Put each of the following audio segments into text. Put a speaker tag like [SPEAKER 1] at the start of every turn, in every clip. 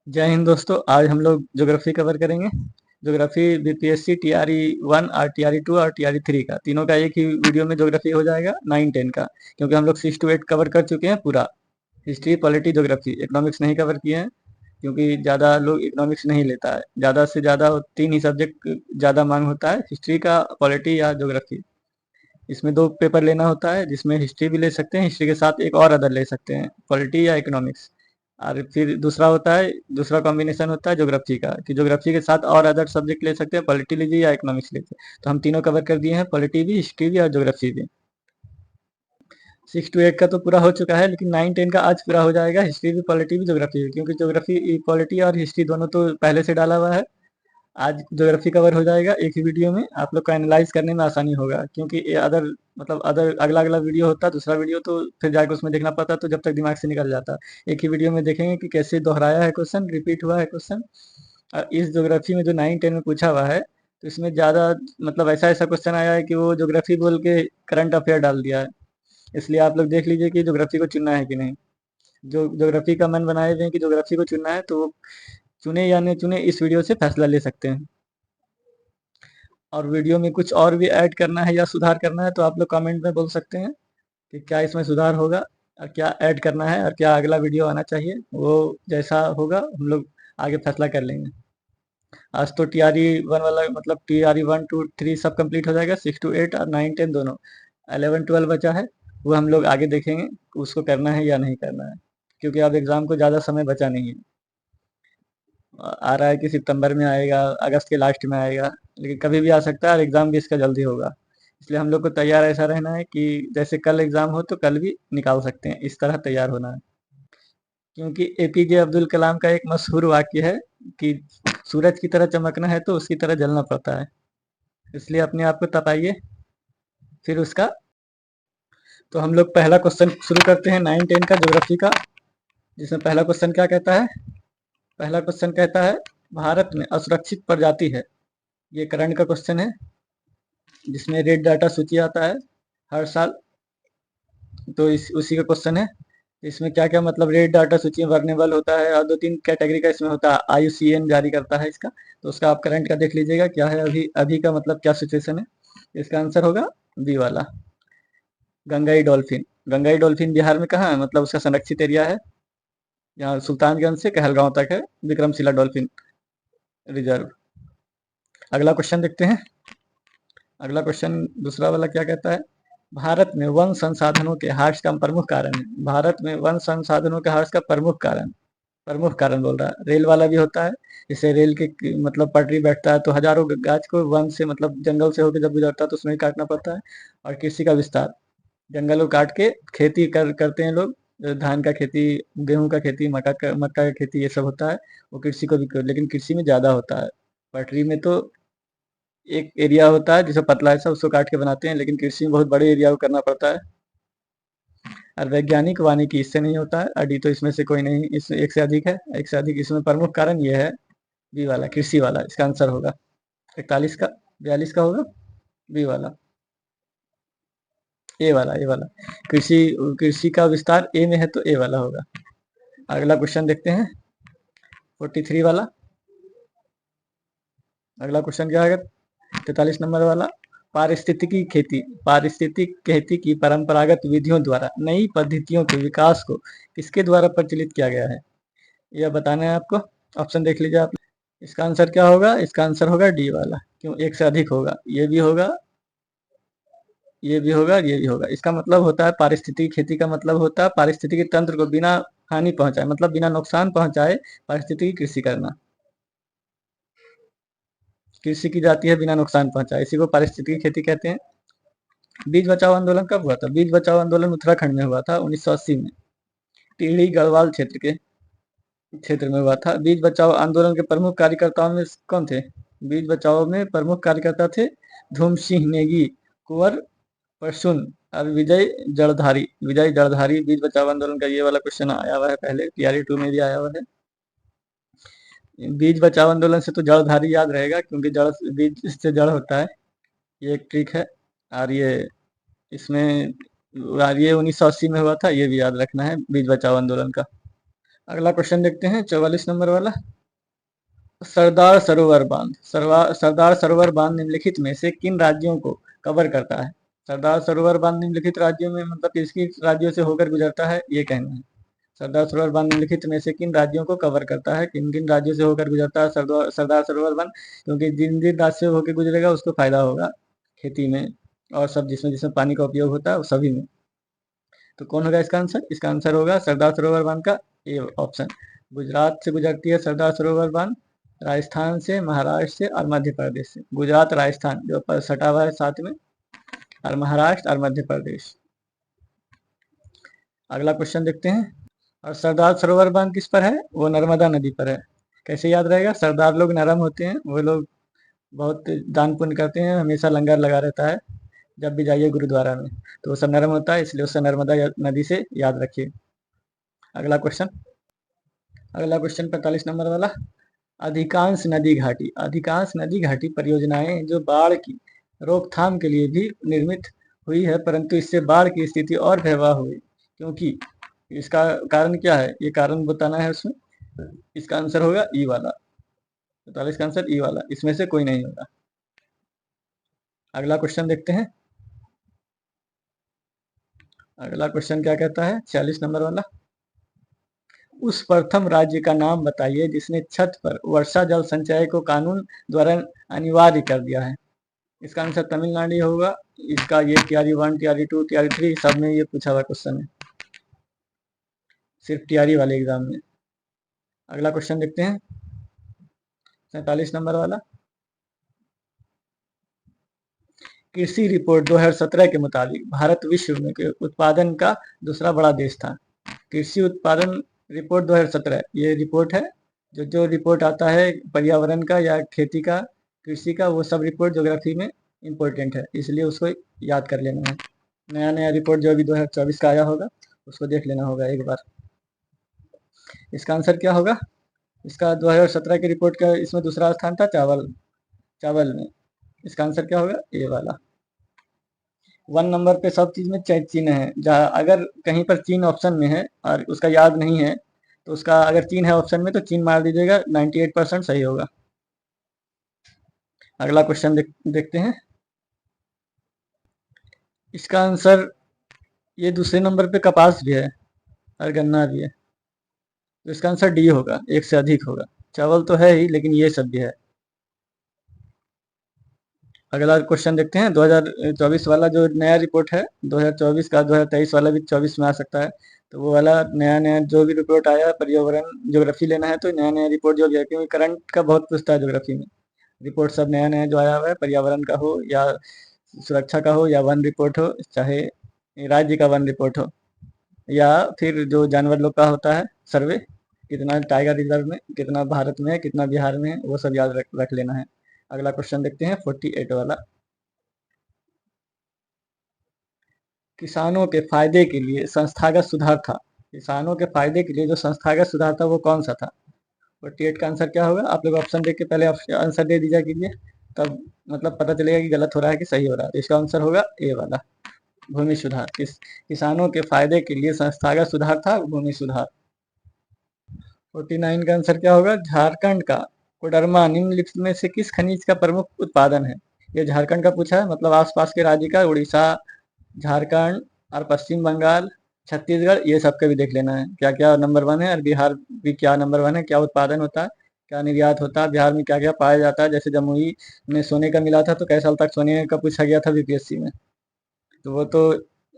[SPEAKER 1] जय हिंद दोस्तों। आज हम लोग ज्योग्राफी कवर करेंगे। ज्योग्राफी बीपीएससी टीआरई 1 और टीआरई 2 और टीआरई 3 का, तीनों का एक ही वीडियो में ज्योग्राफी हो जाएगा 9-10 का। क्योंकि हम लोग 6 to 8 कवर कर चुके हैं पूरा। हिस्ट्री, पॉलिटी, ज्योग्राफी, इकोनॉमिक्स नहीं कवर किए हैं क्योंकि ज़्यादा लोग इकोनॉमिक्स नहीं लेता है। ज़्यादा से ज़्यादा 3 ही सब्जेक्ट ज़्यादा मांग होता है, हिस्ट्री का, पॉलिटी या ज्योग्राफी। इसमें 2 पेपर लेना होता है, जिसमें हिस्ट्री भी ले सकते हैं, हिस्ट्री के साथ एक और अदर ले सकते हैं, पॉलिटी या इकोनॉमिक्स। और फिर दूसरा होता है, दूसरा कॉम्बिनेशन होता है ज्योग्राफी का, कि ज्योग्राफी के साथ और अदर सब्जेक्ट ले सकते हैं, पॉलिटी लीजिए या इकोनॉमिक्स लीजिए। तो हम तीनों कवर कर दिए हैं, पॉलिटी भी, हिस्ट्री भी और ज्योग्राफी भी। 6 to 8 का तो पूरा हो चुका है, लेकिन 9-10 का आज पूरा हो जाएगा, हिस्ट्री भी, पॉलिटी भी, ज्योग्राफी भी। क्योंकि ज्योग्राफी, पॉलिटी और हिस्ट्री दोनों तो पहले से डाला हुआ है। आज ज्योग्राफी कवर हो जाएगा एक ही वीडियो में, आप लोग को एनालाइज करने में आसानी होगा। क्योंकि ये अदर मतलब अदर अगला अगला वीडियो होता है, दूसरा वीडियो तो फिर जाकर उसमें देखना पड़ता, तो जब तक दिमाग से निकल जाता। एक ही वीडियो में देखेंगे कि कैसे दोहराया है क्वेश्चन, रिपीट हुआ है क्वेश्चन। और इस ज्योग्राफी में जो 9-10 में पूछा हुआ है, तो इसमें ज़्यादा मतलब ऐसा ऐसा क्वेश्चन आया है कि वो ज्योग्राफी बोल के करंट अफेयर डाल दिया है। इसलिए आप लोग देख लीजिए कि ज्योग्राफी को चुनना है कि नहीं। जो ज्योग्राफी का मन बनाए हुए हैं कि ज्योग्राफी को चुनना है, तो वो चुने या नहीं चुने, इस वीडियो से फैसला ले सकते हैं। और वीडियो में कुछ और भी ऐड करना है या सुधार करना है, तो आप लोग कमेंट में बोल सकते हैं कि क्या इसमें सुधार होगा और क्या ऐड करना है और क्या अगला वीडियो आना चाहिए। वो जैसा होगा हम लोग आगे फैसला कर लेंगे। आज तो टीआरई 1 वाला मतलब टीआरई 1 to 3 सब कंप्लीट हो जाएगा, 6 to 8 और 9-10 दोनों। 11-12 बचा है, वो हम लोग आगे देखेंगे उसको करना है या नहीं करना है। क्योंकि अब एग्ज़ाम को ज़्यादा समय बचा नहीं है। आ रहा है कि सितंबर में आएगा, अगस्त के लास्ट में आएगा, लेकिन कभी भी आ सकता है और एग्ज़ाम भी इसका जल्दी होगा। इसलिए हम लोग को तैयार ऐसा रहना है कि जैसे कल एग्ज़ाम हो तो कल भी निकाल सकते हैं, इस तरह तैयार होना है। क्योंकि एपीजे अब्दुल कलाम का एक मशहूर वाक्य है कि सूरज की तरह चमकना है तो उसकी तरह जलना पड़ता है। इसलिए अपने आप को तपाइए, फिर उसका। तो हम लोग पहला क्वेश्चन शुरू करते हैं 9-10 का, ज्योग्राफी का। जिसमें पहला क्वेश्चन क्या कहता है? पहला क्वेश्चन कहता है, भारत में असुरक्षित प्रजाति है। ये करंट का क्वेश्चन है, जिसमें रेड डाटा सूची आता है हर साल। तो इस उसी का क्वेश्चन है। इसमें क्या क्या मतलब रेड डाटा सूची में वर्नेबल होता है, और 2-3 कैटेगरी का इसमें होता है, आईयूसीएन जारी करता है इसका। तो उसका आप करंट का देख लीजिएगा क्या है अभी अभी का, मतलब क्या सिचुएशन है। इसका आंसर होगा बी वाला, गंगाई डॉल्फिन। गंगाई डॉल्फिन बिहार में कहाँ है, मतलब उसका संरक्षित एरिया है, यहाँ सुल्तानगंज से कहलगांव तक है, विक्रमशिला डॉल्फिन रिजर्व। अगला क्वेश्चन देखते हैं। अगला क्वेश्चन दूसरा वाला क्या कहता है, भारत में वन संसाधनों के ह्रास का प्रमुख कारण है। भारत में वन संसाधनों के ह्रास का प्रमुख कारण, प्रमुख कारण बोल रहा है। रेल वाला भी होता है, जैसे रेल के मतलब पटरी बैठता है तो हजारों गाछ को वन से मतलब जंगल से होकर जब गुजरता है तो उसमें ही काटना पड़ता है। और कृषि का विस्तार, जंगल को काट के खेती करते हैं लोग। धान का खेती, गेहूं का खेती, मक्का का खेती, ये सब होता है। वो कृषि को भी लेकिन कृषि में ज्यादा होता है। पटरी में तो एक एरिया होता है जिसे पतला ऐसा, उसको काट के बनाते हैं, लेकिन कृषि में बहुत बड़े एरिया को करना पड़ता है। और वैज्ञानिक वानिकी इससे नहीं होता है, अडी तो इसमें से कोई नहीं, इसमें एक से अधिक है, एक से अधिक। इसमें प्रमुख कारण ये है, बी वाला, कृषि वाला। इसका आंसर होगा 41 का, 42 का होगा बी वाला, ए वाला। कृषि, कृषि का विस्तार ए में है तो ए वाला होगा। अगला क्वेश्चन देखते हैं 43 वाला। अगला क्वेश्चन क्या है, 43 नंबर वाला, पारिस्थितिकी खेती, पारिस्थितिक खेती की परंपरागत विधियों द्वारा नई पद्धतियों के विकास को किसके द्वारा प्रचलित किया गया है, यह बताना है आपको। ऑप्शन देख लीजिए आप। इसका आंसर क्या होगा, इसका आंसर होगा डी वाला। क्यों, एक से अधिक होगा, ये भी होगा, ये भी होगा, ये भी होगा। इसका मतलब होता है पारिस्थितिकी खेती का मतलब होता है पारिस्थितिकी तंत्र को बिना हानि पहुंचाए, मतलब बिना नुकसान पहुंचाए पारिस्थितिकी कृषि करना। कृषि की जाती है बिना नुकसान पहुंचाए, इसी को पारिस्थितिकी खेती कहते हैं। बीज बचाओ आंदोलन कब हुआ था? बीज बचाओ आंदोलन उत्तराखंड में हुआ था 1980 में, टिहरी गढ़वाल क्षेत्र में हुआ था। बीज बचाओ आंदोलन के प्रमुख कार्यकर्ताओं में कौन थे? बीज बचाओ में प्रमुख कार्यकर्ता थे धूम सिंह नेगी, कुंवर प्रसून और विजय जड़धारी। बीज बचाओ आंदोलन का ये वाला क्वेश्चन आया हुआ है पहले, टीआरई 2 में भी आया हुआ है। बीज बचाओ आंदोलन से तो जड़धारी याद रहेगा, क्योंकि जड़, बीज से जड़ होता है, ये एक ट्रिक है। और ये इसमें, और ये 1980 में हुआ था, ये भी याद रखना है बीज बचाओ आंदोलन का। अगला क्वेश्चन देखते हैं 44 नंबर वाला। सरदार सरोवर बांध सरदार सरोवर बांध निम्नलिखित में से किन राज्यों को कवर करता है? सरदार सरोवर बांध निम्नलिखित राज्यों में मतलब किसकी राज्यों से होकर गुजरता है ये कहना है। सरदार सरोवर बांध निम्नलिखित में से किन राज्यों को कवर करता है, किन किन राज्यों से होकर गुजरता है सरदार सरोवर बांध? क्योंकि जिन जिन राज्य से होकर गुजरेगा उसको फायदा होगा खेती में और सब जिसमें जिसमें पानी का उपयोग होता है सभी में। तो कौन होगा इसका आंसर? इसका आंसर होगा सरदार सरोवर बांध का ए ऑप्शन। गुजरात से गुजरती है सरदार सरोवर बांध, राजस्थान से, महाराष्ट्र से और मध्य प्रदेश से। गुजरात, राजस्थान जो सटा हुआ है साथ में, और महाराष्ट्र और मध्य प्रदेश। अगला क्वेश्चन देखते हैं। और सरदार सरोवर बांध किस पर है? वो नर्मदा नदी पर है। कैसे याद रहेगा? सरदार लोग नरम होते हैं, वो लोग बहुत दान पुण्य करते हैं, हमेशा लंगर लगा रहता है जब भी जाइए गुरुद्वारा में, तो वो सब नरम होता है, इसलिए उससे नर्मदा नदी से याद रखिए। अगला क्वेश्चन 45 नंबर वाला। अधिकांश नदी घाटी परियोजनाएं जो बाढ़ की रोकथाम के लिए भी निर्मित हुई है, परंतु इससे बाढ़ की स्थिति और भयावह हुई, क्योंकि इसका कारण क्या है? ये कारण बताना है उसमें। इसका आंसर होगा ई वाला। 45 का आंसर ई वाला, इसमें से कोई नहीं होगा। अगला क्वेश्चन देखते हैं। अगला क्वेश्चन क्या कहता है? 46 नंबर वाला। उस प्रथम राज्य का नाम बताइए जिसने छत पर वर्षा जल संचय को कानून द्वारा अनिवार्य कर दिया है। इसका आंसर तमिलनाडु होगा। इसका ये टीआरई 1, टीआरई 2, टीआरई 3 सब में ये पूछा हुआ क्वेश्चन है, सिर्फ टीआरई वाले एग्जाम में। अगला क्वेश्चन देखते हैं 47 नंबर वाला। कृषि रिपोर्ट 2017 के मुताबिक भारत विश्व में के उत्पादन का दूसरा बड़ा देश था। कृषि उत्पादन रिपोर्ट 2017 ये रिपोर्ट है। जो रिपोर्ट आता है पर्यावरण का या खेती का, कृषि का, वो सब रिपोर्ट ज्योग्राफी में इम्पोर्टेंट है, इसलिए उसको याद कर लेना है। नया नया रिपोर्ट जो अभी 2024 का आया होगा उसको देख लेना होगा एक बार। इसका आंसर क्या होगा? इसका 2017 की रिपोर्ट का इसमें दूसरा स्थान था चावल में। इसका आंसर क्या होगा? ए वाला। 1 नंबर पे सब चीज में चीन है। जहाँ अगर कहीं पर चीन ऑप्शन में है और उसका याद नहीं है तो उसका, अगर चीन है ऑप्शन में तो चीन मार दीजिएगा, 98% सही होगा। अगला क्वेश्चन देखते हैं। इसका आंसर ये दूसरे नंबर पे कपास भी है और गन्ना भी है, तो इसका आंसर डी होगा, एक से अधिक होगा। चावल तो है ही लेकिन ये सब भी है। अगला क्वेश्चन देखते हैं 2024 वाला जो नया रिपोर्ट है 2024 का, 2023 वाला भी 24 में आ सकता है, तो वो वाला नया नया जो भी रिपोर्ट आया पर्यावरण ज्योग्राफी लेना है तो नया नया रिपोर्ट जो भी है, क्योंकि करंट का बहुत पूछता है ज्योग्राफी में। रिपोर्ट सब नया नया जो आया हुआ है, पर्यावरण का हो या सुरक्षा का हो या वन रिपोर्ट हो, चाहे राज्य का वन रिपोर्ट हो या फिर जो जानवर लोग का होता है सर्वे, कितना टाइगर रिजर्व में, कितना भारत में है, कितना बिहार में है, वो सब याद रख लेना है। अगला क्वेश्चन देखते हैं 48 वाला। किसानों के फायदे के लिए संस्थागत सुधार था। किसानों के फायदे के लिए जो संस्थागत सुधार था वो कौन सा था? 48 का आंसर क्या होगा? आप लोग ऑप्शन देख के पहले आंसर दे दीजिए कीजिए, तब मतलब पता चलेगा कि गलत हो रहा है कि सही हो रहा है। तो इसका आंसर होगा ए वाला, भूमि सुधार। किसानों के फायदे के लिए संस्थागत सुधार था भूमि सुधार। 49 का आंसर क्या होगा? झारखंड का कोडरमा निम्नलिखित में से किस खनिज का प्रमुख उत्पादन है? ये झारखंड का पूछा है, मतलब आसपास के राज्य का, उड़ीसा, झारखंड और पश्चिम बंगाल, छत्तीसगढ़, ये सबका भी देख लेना है क्या क्या नंबर 1 है, और बिहार भी क्या नंबर 1 है, क्या उत्पादन होता है, क्या निर्यात होता है, बिहार में क्या क्या पाया जाता है। जैसे जमुई में सोने का मिला था तो कई साल तक सोने का पूछा गया था बीपीएससी में, तो वो तो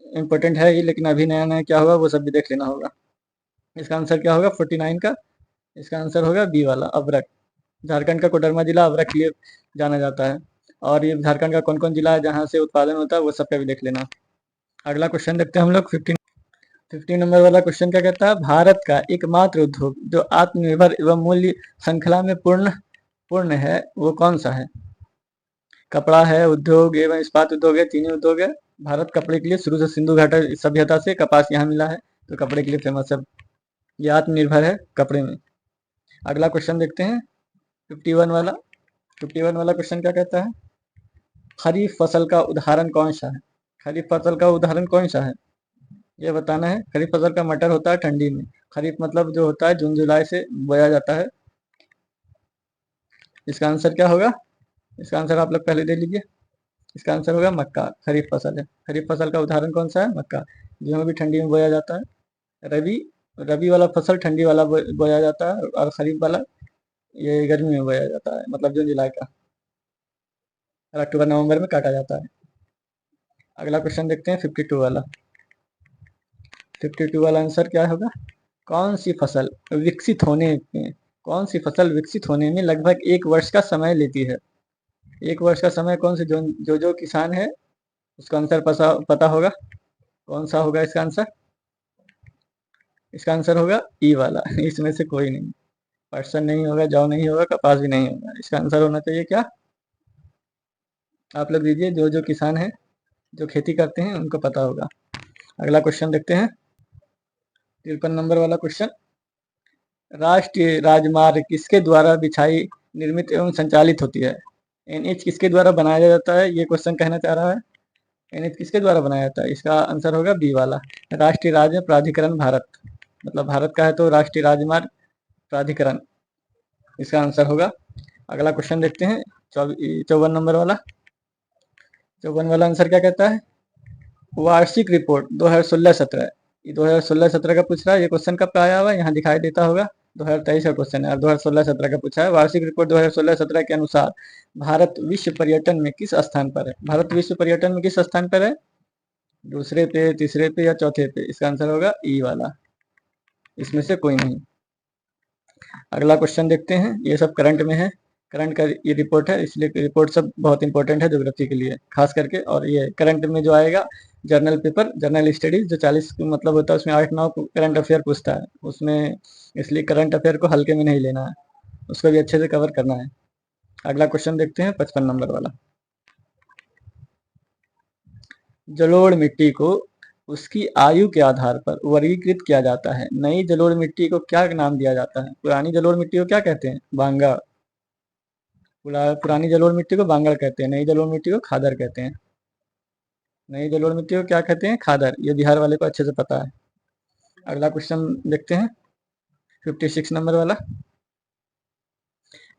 [SPEAKER 1] इम्पोर्टेंट है ही, लेकिन अभी नया नया क्या होगा वो सब भी देख लेना होगा। इसका आंसर क्या होगा 49 का? इसका आंसर होगा बी वाला, अभ्रक। झारखंड का कोडरमा जिला अभ्रक के लिए जाना जाता है, और ये झारखंड का कौन कौन जिला है जहाँ से उत्पादन होता है वो सबका भी देख लेना। अगला क्वेश्चन देखते हैं हम लोग 15 नंबर वाला क्वेश्चन क्या कहता है? भारत का एकमात्र उद्योग जो आत्मनिर्भर एवं मूल्य श्रृंखला में पूर्ण है वो कौन सा है? कपड़ा है, उद्योग एवं इस्पात उद्योग है, चीनी उद्योग है। भारत कपड़े के लिए शुरू से सिंधु घाटी सभ्यता से कपास यहाँ मिला है, तो कपड़े के लिए फेमस है। ये आत्मनिर्भर है कपड़े में। अगला क्वेश्चन देखते हैं 51 वाला। 51 वाला क्वेश्चन क्या कहता है? खरीफ फसल का उदाहरण कौन सा है? खरीफ फसल का उदाहरण कौन सा है ये बताना है। खरीफ फसल का मटर होता है ठंडी में, खरीफ मतलब जो होता है जून जुलाई से बोया जाता है। इसका आंसर क्या होगा? इसका आंसर आप लोग पहले दे लीजिए। इसका आंसर होगा मक्का। खरीफ फसल है। खरीफ फसल का उदाहरण कौन सा है? मक्का। गेहूं भी ठंडी में बोया जाता है। रबी रबी वाला फसल ठंडी वाला बोया जाता है, और खरीफ वाला ये गर्मी में बोया जाता है, मतलब जून जुलाई का, और अक्टूबर नवंबर में काटा जाता है। अगला क्वेश्चन देखते हैं 52 वाला। 52 वाला आंसर क्या होगा? कौन सी फसल विकसित होने में कौन सी फसल विकसित होने में लगभग 1 वर्ष का समय लेती है? 1 वर्ष का समय कौन से जो किसान है उसका आंसर पता होगा। कौन सा होगा इसका आंसर? इसका आंसर होगा ई वाला। इसमें से कोई नहीं। पर्सन नहीं होगा, जौ नहीं होगा, कपास भी नहीं होगा। इसका आंसर होना चाहिए क्या? आप लोग दीजिए, जो किसान है, जो खेती करते हैं, उनको पता होगा। अगला क्वेश्चन देखते हैं 53 नंबर वाला क्वेश्चन। राष्ट्रीय राजमार्ग किसके द्वारा बिछाई, निर्मित एवं संचालित होती है? एनएच किसके द्वारा बनाया जाता है, ये क्वेश्चन कहना चाह रहा है। एनएच किसके द्वारा बनाया जाता है? इसका आंसर होगा बी वाला, राष्ट्रीय राज्य प्राधिकरण भारत। मतलब भारत का है तो राष्ट्रीय राजमार्ग प्राधिकरण इसका आंसर होगा। अगला क्वेश्चन देखते हैं 54 नंबर वाला। 54 वाला आंसर क्या कहता है? वार्षिक रिपोर्ट 2016-17। ये 2016-17 का पूछ रहा है। ये क्वेश्चन कब का आया हुआ है? यहाँ दिखाई देता होगा। 2023 का क्वेश्चन है और 2016-17 का पूछा है। वार्षिक रिपोर्ट 2016-17 के अनुसार भारत विश्व पर्यटन में किस स्थान पर है? भारत विश्व पर्यटन में किस स्थान पर है? दूसरे पे, तीसरे पे या चौथे पे? इसका आंसर होगा ई वाला। इसमें से कोई नहीं। अगला क्वेश्चन देखते हैं। ये सब करंट में है। करंट का ये रिपोर्ट है, इसलिए रिपोर्ट सब बहुत इंपॉर्टेंट है ज्योग्राफी के लिए खास करके। और ये करंट में जो आएगा जर्नल पेपर, जर्नल स्टडीज जो 40 मतलब होता है, उसमें 8-9 करंट अफेयर पूछता है उसमें, इसलिए करंट अफेयर को हल्के में नहीं लेना है, उसको भी अच्छे से कवर करना है। अगला क्वेश्चन देखते हैं 55 नंबर वाला। जलोढ़ मिट्टी को उसकी आयु के आधार पर वर्गीकृत किया जाता है। नई जलोढ़ मिट्टी को क्या नाम दिया जाता है? पुरानी जलोढ़ मिट्टी को क्या कहते हैं? बांगा। पुरानी जलोढ़ मिट्टी को बांगड़ कहते हैं, नई जलोढ़ मिट्टी को खादर कहते हैं। नई जलोढ़ मिट्टी को क्या कहते हैं? खादर। ये बिहार वाले को अच्छे से पता है। अगला क्वेश्चन देखते हैं 56 नंबर वाला।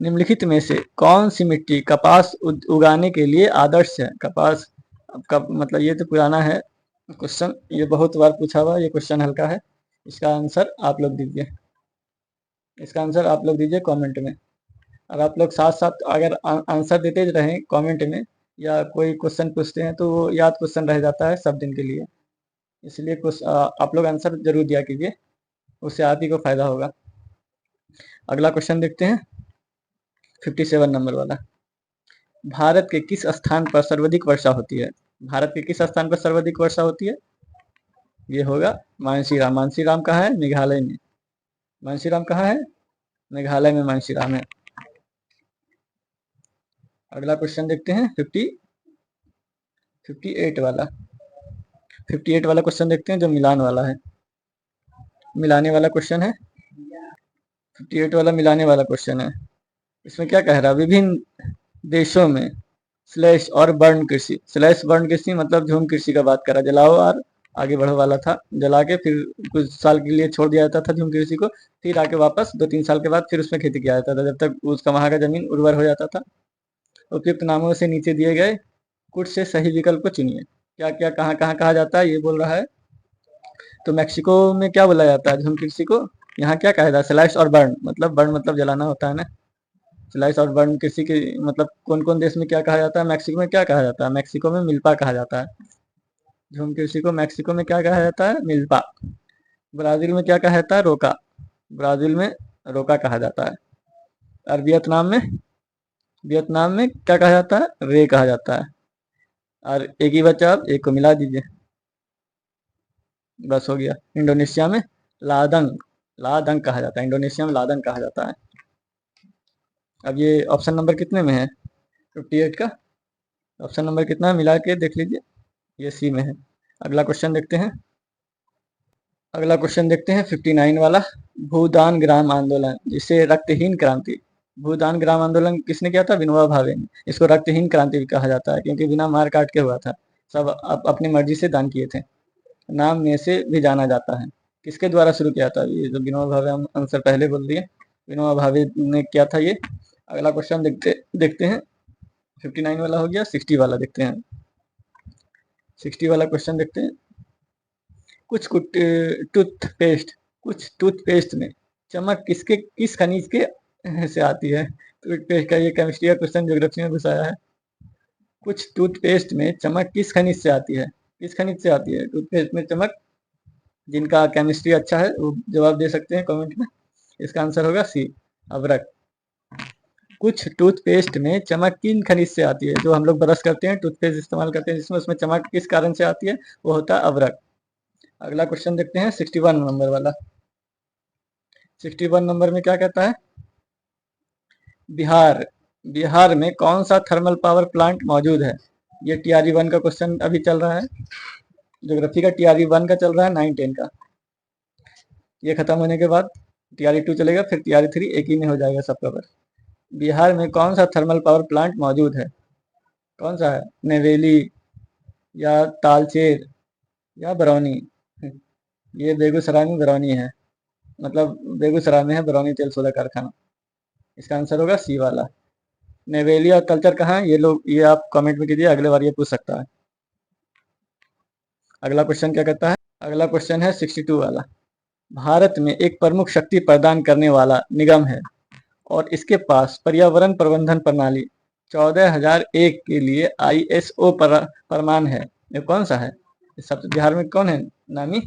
[SPEAKER 1] निम्नलिखित में से कौन सी मिट्टी कपास उगाने के लिए आदर्श है? कपास का मतलब, ये तो पुराना है क्वेश्चन, ये बहुत बार पूछा हुआ, ये क्वेश्चन हल्का है। इसका आंसर आप लोग दीजिए। इसका आंसर आप लोग दीजिए कमेंट में। और आप लोग साथ साथ अगर आंसर देते रहें कमेंट में, या कोई क्वेश्चन पूछते हैं तो वो याद क्वेश्चन रह जाता है सब दिन के लिए, इसलिए कुछ आप लोग आंसर जरूर दिया कीजिए, उससे आप ही को फायदा होगा। अगला क्वेश्चन देखते हैं 57 नंबर वाला। भारत के किस स्थान पर सर्वाधिक वर्षा होती है? भारत के किस स्थान पर सर्वाधिक वर्षा होती है? ये होगा मानसीराम। मानसीराम कहाँ है? मेघालय में। मानसीराम कहाँ है? मेघालय में मानसीराम है। अगला क्वेश्चन देखते हैं 58 वाला। 58 वाला क्वेश्चन देखते हैं जो मिलान वाला है, मिलाने वाला क्वेश्चन है। 58 वाला मिलाने वाला क्वेश्चन है। इसमें क्या कह रहा है? विभिन्न देशों में स्लैश और बर्न कृषि। स्लैश बर्न कृषि मतलब झूम कृषि का बात करा, जलाओ और आगे बढ़ो वाला था। जला के फिर कुछ साल के लिए छोड़ दिया जाता था झूम कृषि को, फिर आके वापस 2-3 साल के बाद फिर उसमें खेती किया जाता था, जब तक उसका वहां का जमीन उर्वर हो जाता था। उपयुक्त नामों से नीचे दिए गए कुछ से सही विकल्प को चुनिए। क्या क्या कहाँ कहाँ कहा जाता है ये बोल रहा है। तो मैक्सिको में क्या बोला जाता है झूम कृषि को? यहाँ क्या कहा जाता है? स्लैश और बर्न मतलब जलाना होता है ना। स्लाइस और बर्न कृषि के मतलब कौन कौन देश में क्या कहा जाता है? मैक्सिको में क्या कहा जाता है? मैक्सिको में मिल्पा कहा जाता है। झूम कृषि को मैक्सिको में क्या कहा जाता है? मिल्पा। ब्राजील में क्या कहा जाता है? रोका। ब्राजील में रोका कहा जाता है। और वियतनाम में क्या कहा जाता है? रे कहा जाता है। और एक ही बचा, अब एक को मिला दीजिए, बस हो गया। इंडोनेशिया में लादंग लादंग कहा जाता है। इंडोनेशिया में लादंग कहा जाता है। अब ये ऑप्शन नंबर कितने में है? 58 का ऑप्शन नंबर कितना है मिला के देख लीजिए, ये सी में है। अगला क्वेश्चन देखते हैं। अगला क्वेश्चन देखते हैं 59 वाला। भूदान ग्राम आंदोलन जिसे रक्तहीन क्रांति, भूदान ग्राम आंदोलन किसने किया था? विनोबा भावे ने। इसको रक्तहीन क्रांति भी कहा जाता है क्योंकि बिना मार काट के हुआ था, सब अपनी मर्जी से दान किए थे। नाम में से भी जाना जाता है। किसके द्वारा शुरू किया था? ये जो विनोबा भावे, हम आंसर पहले बोल दिए, विनोबा भावे ने किया था ये। अगला क्वेश्चन देखते हैं। 59 वाला हो गया, 60 वाला देखते हैं। 60 वाला क्वेश्चन देखते हैं। कुछ टूथपेस्ट कुछ टूथपेस्ट में चमक किस खनिज के से आती है? टूथपेस्ट का ये केमिस्ट्री का क्वेश्चन ज्योग्राफी में घुसाया है। कुछ टूथपेस्ट में चमक किस खनिज से आती है? किस खनिज से आती है टूथपेस्ट में चमक? जिनका केमिस्ट्री अच्छा है वो जवाब दे सकते हैं कमेंट में। इसका आंसर होगा सी, अबरक। कुछ टूथपेस्ट में चमक किन खनिज से आती है? जो हम लोग ब्रश करते हैं, टूथपेस्ट इस्तेमाल करते हैं जिसमें, उसमें चमक किस कारण से आती है? वो होता है अबरक। अगला क्वेश्चन देखते हैं 61 नंबर वाला। 61 नंबर में क्या कहता है? बिहार बिहार में कौन सा थर्मल पावर प्लांट मौजूद है? ये टीआरई 1 का क्वेश्चन अभी चल रहा है, ज्योग्राफी का टीआरई 1 का चल रहा है, 9-10 का। ये खत्म होने के बाद टीआरई 2 चलेगा, फिर टीआरई 3 एक ही में हो जाएगा सब कवर। बिहार में कौन सा थर्मल पावर प्लांट मौजूद है? कौन सा है? नेवेली या तालचेर या बरौनी? ये बेगूसराय में बरौनी है, मतलब बेगूसराय में है बरौनी तेल सोदा कारखाना। इसका आंसर होगा सी वाला। नेवेली और तलचर कहाँ है? ये आप कमेंट में कीजिए, अगले बार ये पूछ सकता है। अगला क्वेश्चन क्या कहता है? अगला क्वेश्चन है 62 वाला। भारत में एक प्रमुख शक्ति प्रदान करने वाला निगम है और इसके पास पर्यावरण प्रबंधन प्रणाली 14001 के लिए आईएसओ प्रमाण है। ये कौन सा है? सब बिहार में कौन है नामी?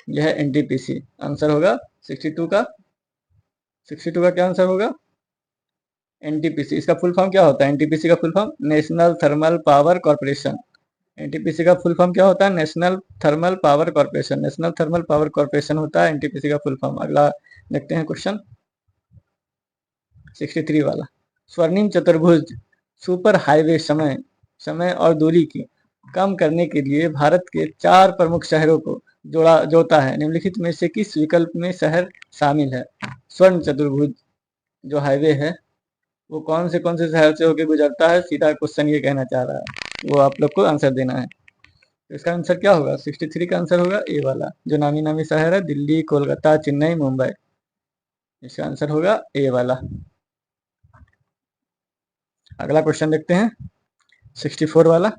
[SPEAKER 1] यह है एनटीपीसी। आंसर होगा 62 का। 62 का क्या आंसर होगा? एनटीपीसी। इसका फुल फॉर्म क्या होता है? एनटीपीसी का full form national thermal power corporation. NTPC का फुल फॉर्म क्या होता है? National thermal power corporation. National thermal power corporation होता है एनटीपीसी का फुल फॉर्म। अगला देखते हैं क्वेश्चन 63 वाला। स्वर्णिम चतुर्भुज सुपर हाईवे समय और दूरी की कम करने के लिए भारत के 4 प्रमुख शहरों को जोड़ता है। निम्नलिखित में से किस विकल्प में शहर शामिल है? स्वर्ण चतुर्भुज जो हाईवे है वो कौन से शहर से होकर गुजरता है? सीधा क्वेश्चन ये कहना चाह रहा है, वो आप लोग को आंसर देना है। तो इसका आंसर क्या होगा? 63 का आंसर होगा ए वाला, जो नामी नामी शहर है, दिल्ली, कोलकाता, चेन्नई, मुंबई। इसका आंसर होगा ए वाला। अगला क्वेश्चन देखते हैं 64 वाला।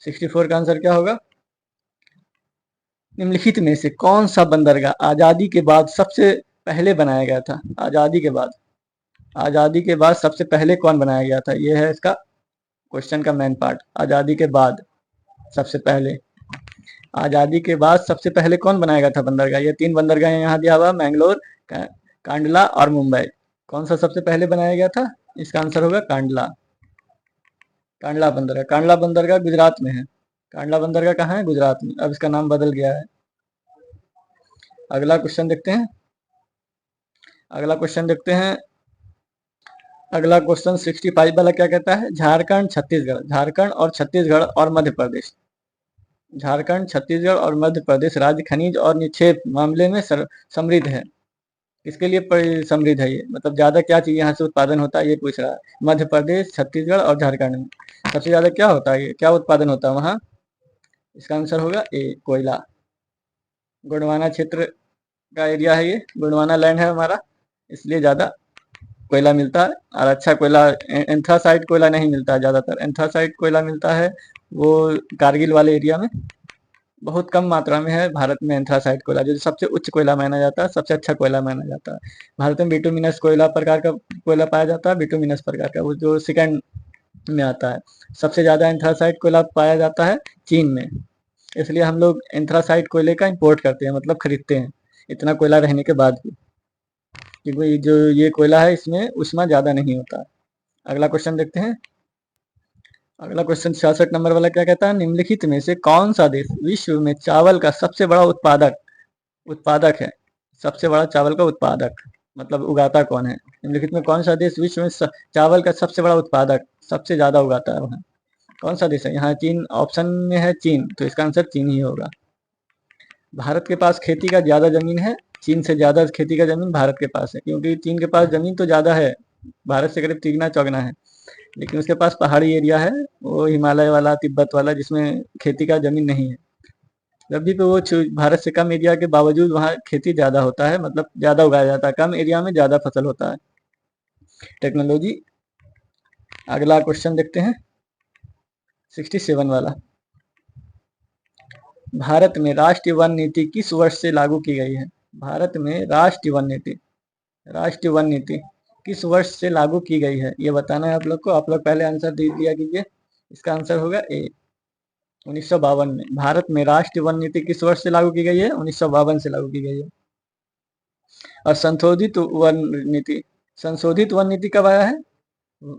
[SPEAKER 1] 64 का आंसर क्या होगा? निम्नलिखित में से कौन सा बंदरगाह आजादी के बाद सबसे पहले बनाया गया था? आजादी के बाद सबसे पहले कौन बनाया गया था? यह है इसका क्वेश्चन का मेन पार्ट। आजादी के बाद सबसे पहले, आजादी के बाद सबसे पहले कौन बनाया गया था बंदरगाह? ये 3 बंदरगाह यहाँ दिया हुआ, मैंगलोर, कांडला और मुंबई। कौन सा सबसे पहले बनाया गया था? इसका आंसर होगा कांडला। कांडला बंदरगाह। कांडला बंदरगाह गुजरात में है। कांडला बंदरगाह कहाँ है? गुजरात में। अब इसका नाम बदल गया है। अगला क्वेश्चन देखते हैं। अगला क्वेश्चन देखते हैं। अगला क्वेश्चन 65 वाला क्या कहता है? झारखंड और छत्तीसगढ़ और मध्य प्रदेश, झारखंड, छत्तीसगढ़ और मध्य प्रदेश राज्य खनिज और निक्षेप मामले में समृद्ध है। इसके लिए समृद्ध है ये, मतलब ज्यादा क्या चीज यहाँ से उत्पादन होता है ये पूछ रहा है। मध्य प्रदेश, छत्तीसगढ़ और झारखंड में सबसे ज्यादा क्या होता है? क्या उत्पादन होता है वहाँ? इसका आंसर होगा ए, कोयला। गोंडवाना क्षेत्र का एरिया है ये, गोंडवाना लैंड है हमारा, इसलिए ज्यादा कोयला मिलता है। और अच्छा कोयला, एंथ्रासाइट कोयला नहीं मिलता है ज्यादातर। एंथ्रासाइट कोयला मिलता है वो कारगिल वाले एरिया में, बहुत कम मात्रा में है भारत में एंथ्रासाइट कोयला, जो सबसे उच्च कोयला माना जाता है, सबसे अच्छा कोयला माना जाता है। भारत में बिटुमिनस कोयला प्रकार का कोयला पाया जाता है, बिटुमिनस प्रकार का, वो जो सेकंड में आता है। सबसे ज्यादा एंथ्रासाइट कोयला पाया जाता है चीन में, इसलिए हम लोग एंथ्रासाइट कोयले का इंपोर्ट करते हैं, मतलब खरीदते हैं, इतना कोयला रहने के बाद भी, क्योंकि जो ये कोयला है इसमें उष्मा ज्यादा नहीं होता। अगला क्वेश्चन देखते हैं। अगला क्वेश्चन 66 नंबर वाला क्या कहता है? निम्नलिखित में से कौन सा देश विश्व में चावल का सबसे बड़ा उत्पादक है? सबसे बड़ा चावल का उत्पादक मतलब उगाता कौन है? निम्नलिखित में कौन सा देश विश्व में चावल का सबसे बड़ा उत्पादक, सबसे ज्यादा उगाता है वहाँ? कौन सा देश है? यहाँ चीन ऑप्शन में है, चीन, तो इसका आंसर चीन ही होगा। भारत के पास खेती का ज्यादा जमीन है, चीन से ज्यादा खेती का जमीन भारत के पास है, क्योंकि चीन के पास जमीन तो ज्यादा है, भारत से करीब 3 गुना है, लेकिन उसके पास पहाड़ी एरिया है, वो हिमालय वाला, तिब्बत वाला, जिसमें खेती का जमीन नहीं है। रबी पे वो भारत से कम एरिया के बावजूद वहाँ खेती ज़्यादा होता है, मतलब ज़्यादा उगाया जाता है, कम एरिया में ज़्यादा फसल होता है। टेक्नोलॉजी। अगला क्वेश्चन देखते हैं 67 वाला। भारत में राष्ट्रीय वन नीति किस वर्ष से लागू की गई है? भारत में राष्ट्रीय वन नीति किस वर्ष से लागू की गई है, ये बताना है आप लोग को। आप लोग पहले आंसर दे दिया कीजिए। इसका आंसर होगा ए, 1952 में। भारत में राष्ट्रीय वन नीति किस वर्ष से लागू की गई है? 1952 से लागू की गई है। और संशोधित वन नीति कब आया है?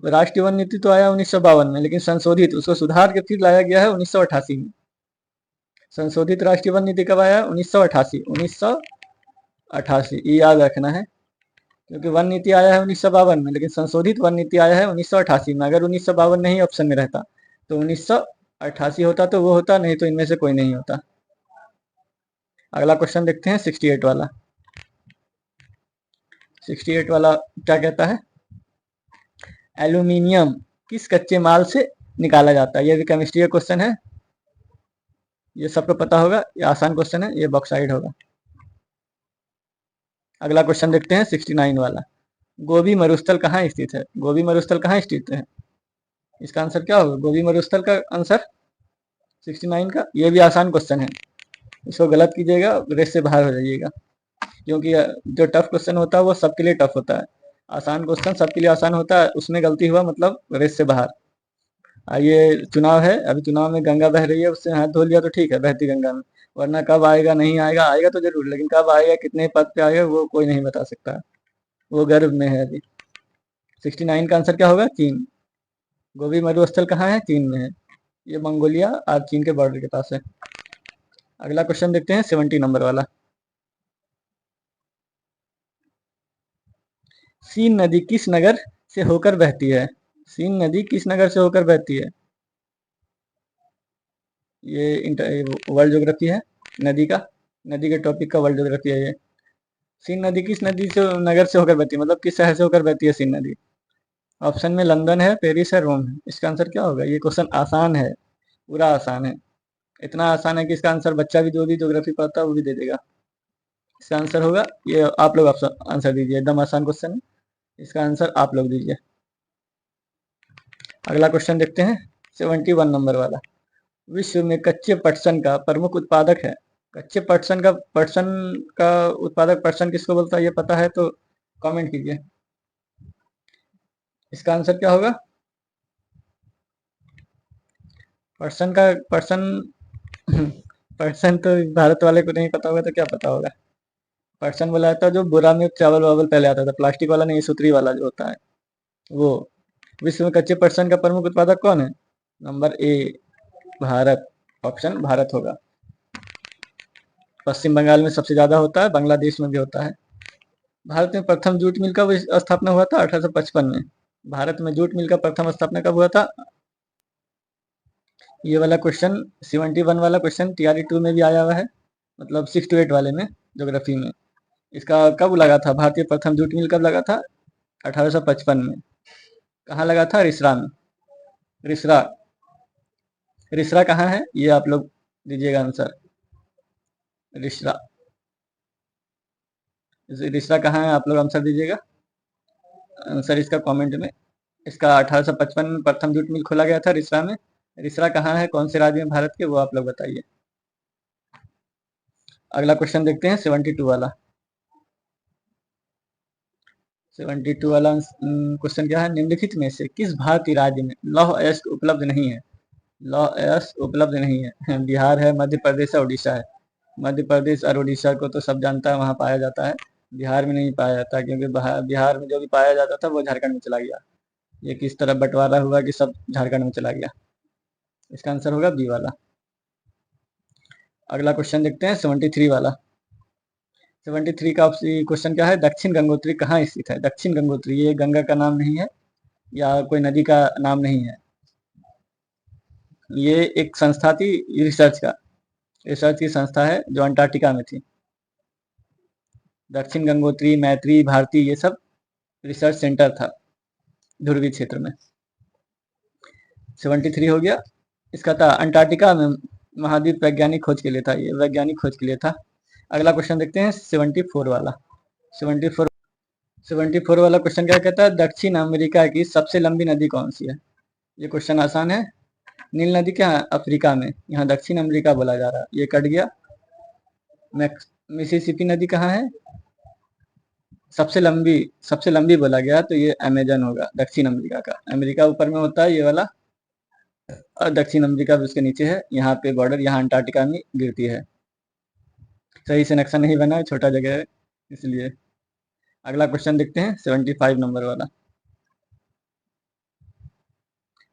[SPEAKER 1] राष्ट्रीय वन नीति तो आया 1952 में, लेकिन संशोधित, उसको सुधार के फिर लाया गया है 1988 में। संशोधित राष्ट्रीय वन नीति कब आया? 1988। ये याद रखना है, क्योंकि वन नीति आया है 1952 में, लेकिन संशोधित वन नीति आया है 1988 में। अगर 1952 नहीं ऑप्शन में रहता तो 1988 होता, तो वो होता, नहीं तो इनमें से कोई नहीं होता। अगला क्वेश्चन देखते हैं 68 वाला। 68 वाला क्या कहता है? एल्यूमिनियम किस कच्चे माल से निकाला जाता है? ये भी केमिस्ट्री का क्वेश्चन है, ये सबको पता होगा, ये आसान क्वेश्चन है, ये बॉक्साइड होगा। अगला क्वेश्चन देखते हैं 69 वाला। गोबी मरुस्थल कहाँ स्थित है? गोबी मरुस्थल कहाँ स्थित है? इसका आंसर क्या होगा? गोबी मरुस्थल का आंसर 69 का। ये भी आसान क्वेश्चन है, इसको गलत कीजिएगा, रेस से बाहर हो जाइएगा, क्योंकि जो टफ क्वेश्चन होता है वो सबके लिए टफ होता है। आसान क्वेश्चन सबके लिए आसान होता है, उसमें गलती हुआ मतलब रेस से बाहर। ये चुनाव है, अभी चुनाव में गंगा बह रही है, उससे हाथ धो लिया तो ठीक है, बहती गंगा में। वरना कब आएगा, नहीं आएगा, आएगा तो जरूर, लेकिन कब आएगा, कितने पद पे आएगा, वो कोई नहीं बता सकता, वो गर्भ में है अभी। 69 का आंसर क्या होगा? चीन। गोबी मरुस्थल कहाँ है? चीन में है। ये मंगोलिया और चीन के बॉर्डर के पास है। अगला क्वेश्चन देखते हैं 70 नंबर वाला। सीन नदी किस नगर से होकर बहती है? सीन नदी किस नगर से होकर बहती है? ये वर्ल्ड ज्योग्राफी है नदी का, नदी के टॉपिक का वर्ल्ड ज्योग्राफी है ये। सीन नदी किस नदी से, नगर से होकर बहती है, मतलब किस शहर से होकर बहती है सीन नदी? ऑप्शन में लंदन है, पेरिस है, रोम है। इसका आंसर क्या होगा? ये क्वेश्चन आसान है, पूरा आसान है। इतना आसान है कि इसका आंसर बच्चा भी, जो भी ज्योग्राफी पढ़ता है वो भी दे देगा। इसका आंसर होगा ये, आप लोग आंसर दीजिए, एकदम आसान क्वेश्चन है, इसका आंसर आप लोग दीजिए। अगला क्वेश्चन देखते हैं 71 नंबर वाला। विश्व में कच्चे पटसन का प्रमुख उत्पादक है? कच्चे पटसन का उत्पादक पटसन किसको बोलता है, ये पता है तो कमेंट कीजिए। इसका आंसर क्या होगा? पटसन का पटसन पटसन तो भारत वाले को नहीं पता होगा तो क्या पता होगा? पटसन बोला जाता है जो बुरा में चावल वावल पहले आता था, प्लास्टिक वाला नहीं, सूत्री वाला जो होता है वो। विश्व में कच्चे पटसन का प्रमुख उत्पादक कौन है? Number A, Bharat. Option Bharat होगा। पश्चिम बंगाल में सबसे ज्यादा होता है, बांग्लादेश में भी होता है। भारत में प्रथम जूट मिल का स्थापना हुआ था 1855 में। भारत में जूट मिल का प्रथम स्थापना कब हुआ था? ये वाला क्वेश्चन 71 वाला क्वेश्चन टीआरई 2 में भी आया हुआ है, मतलब 6 to 8 वाले में, ज्योग्राफी में। इसका कब लगा था, भारतीय प्रथम जूट मिल कब लगा था? 1855 में। कहाँ लगा था? रिसरा में। रिसरा। रिसरा कहाँ है, ये आप लोग दीजिएगा आंसर। रिसरा, रिसरा कहाँ है, आप लोग आंसर दीजिएगा। आंसर इसका कमेंट में। इसका 1855 में प्रथम जूट मिल खोला गया था रिसरा में। रिसरा कहाँ है, कौन से राज्य में भारत के, वो आप लोग बताइए। अगला क्वेश्चन देखते हैं 72 वाला। 72 वाला क्वेश्चन क्या है? निम्नलिखित में से किस भारतीय राज्य में लौह अयस्क उपलब्ध नहीं है? लौह अयस्क उपलब्ध नहीं है। बिहार है, मध्य प्रदेश है, उड़ीसा है। मध्य प्रदेश और उड़ीसा को तो सब जानता है, वहाँ पाया जाता है। बिहार में नहीं पाया जाता, क्योंकि बिहार में जो भी पाया जाता था वो झारखंड में चला गया। ये किस तरह बंटवारा हुआ कि सब झारखंड में चला गया। इसका आंसर होगा बी वाला। अगला क्वेश्चन देखते हैं 73 वाला। 73 का क्वेश्चन क्या है? दक्षिण गंगोत्री कहाँ स्थित है? दक्षिण गंगोत्री ये गंगा का नाम नहीं है, या कोई नदी का नाम नहीं है, ये एक संस्था थी रिसर्च की संस्था है जो अंटार्कटिका में थी। दक्षिण गंगोत्री, मैत्री, भारती, ये सब रिसर्च सेंटर था ध्रुवीय क्षेत्र में। 73 हो गया। इसका था अंटार्कटिका में महाद्वीप वैज्ञानिक खोज के लिए था, ये वैज्ञानिक खोज के लिए था। अगला क्वेश्चन देखते हैं 74 वाला। 74 74 वाला क्वेश्चन क्या कहता है, दक्षिण अमेरिका की सबसे लंबी नदी कौन सी है। ये क्वेश्चन आसान है। नील नदी क्या है, अफ्रीका में, यहाँ दक्षिण अमेरिका बोला जा रहा है, ये कट गया। मिसिसिपी नदी कहाँ है, सबसे लंबी बोला गया तो ये अमेजन होगा, दक्षिण अमेरिका का। अमेरिका ऊपर में होता है ये वाला, और दक्षिण अमेरिका भी उसके नीचे है। यहाँ पे बॉर्डर, यहाँ अंटार्कटिका में गिरती है। सही से नक्शा नहीं बना है, छोटा जगह है इसलिए। अगला क्वेश्चन देखते हैं 75 नंबर वाला।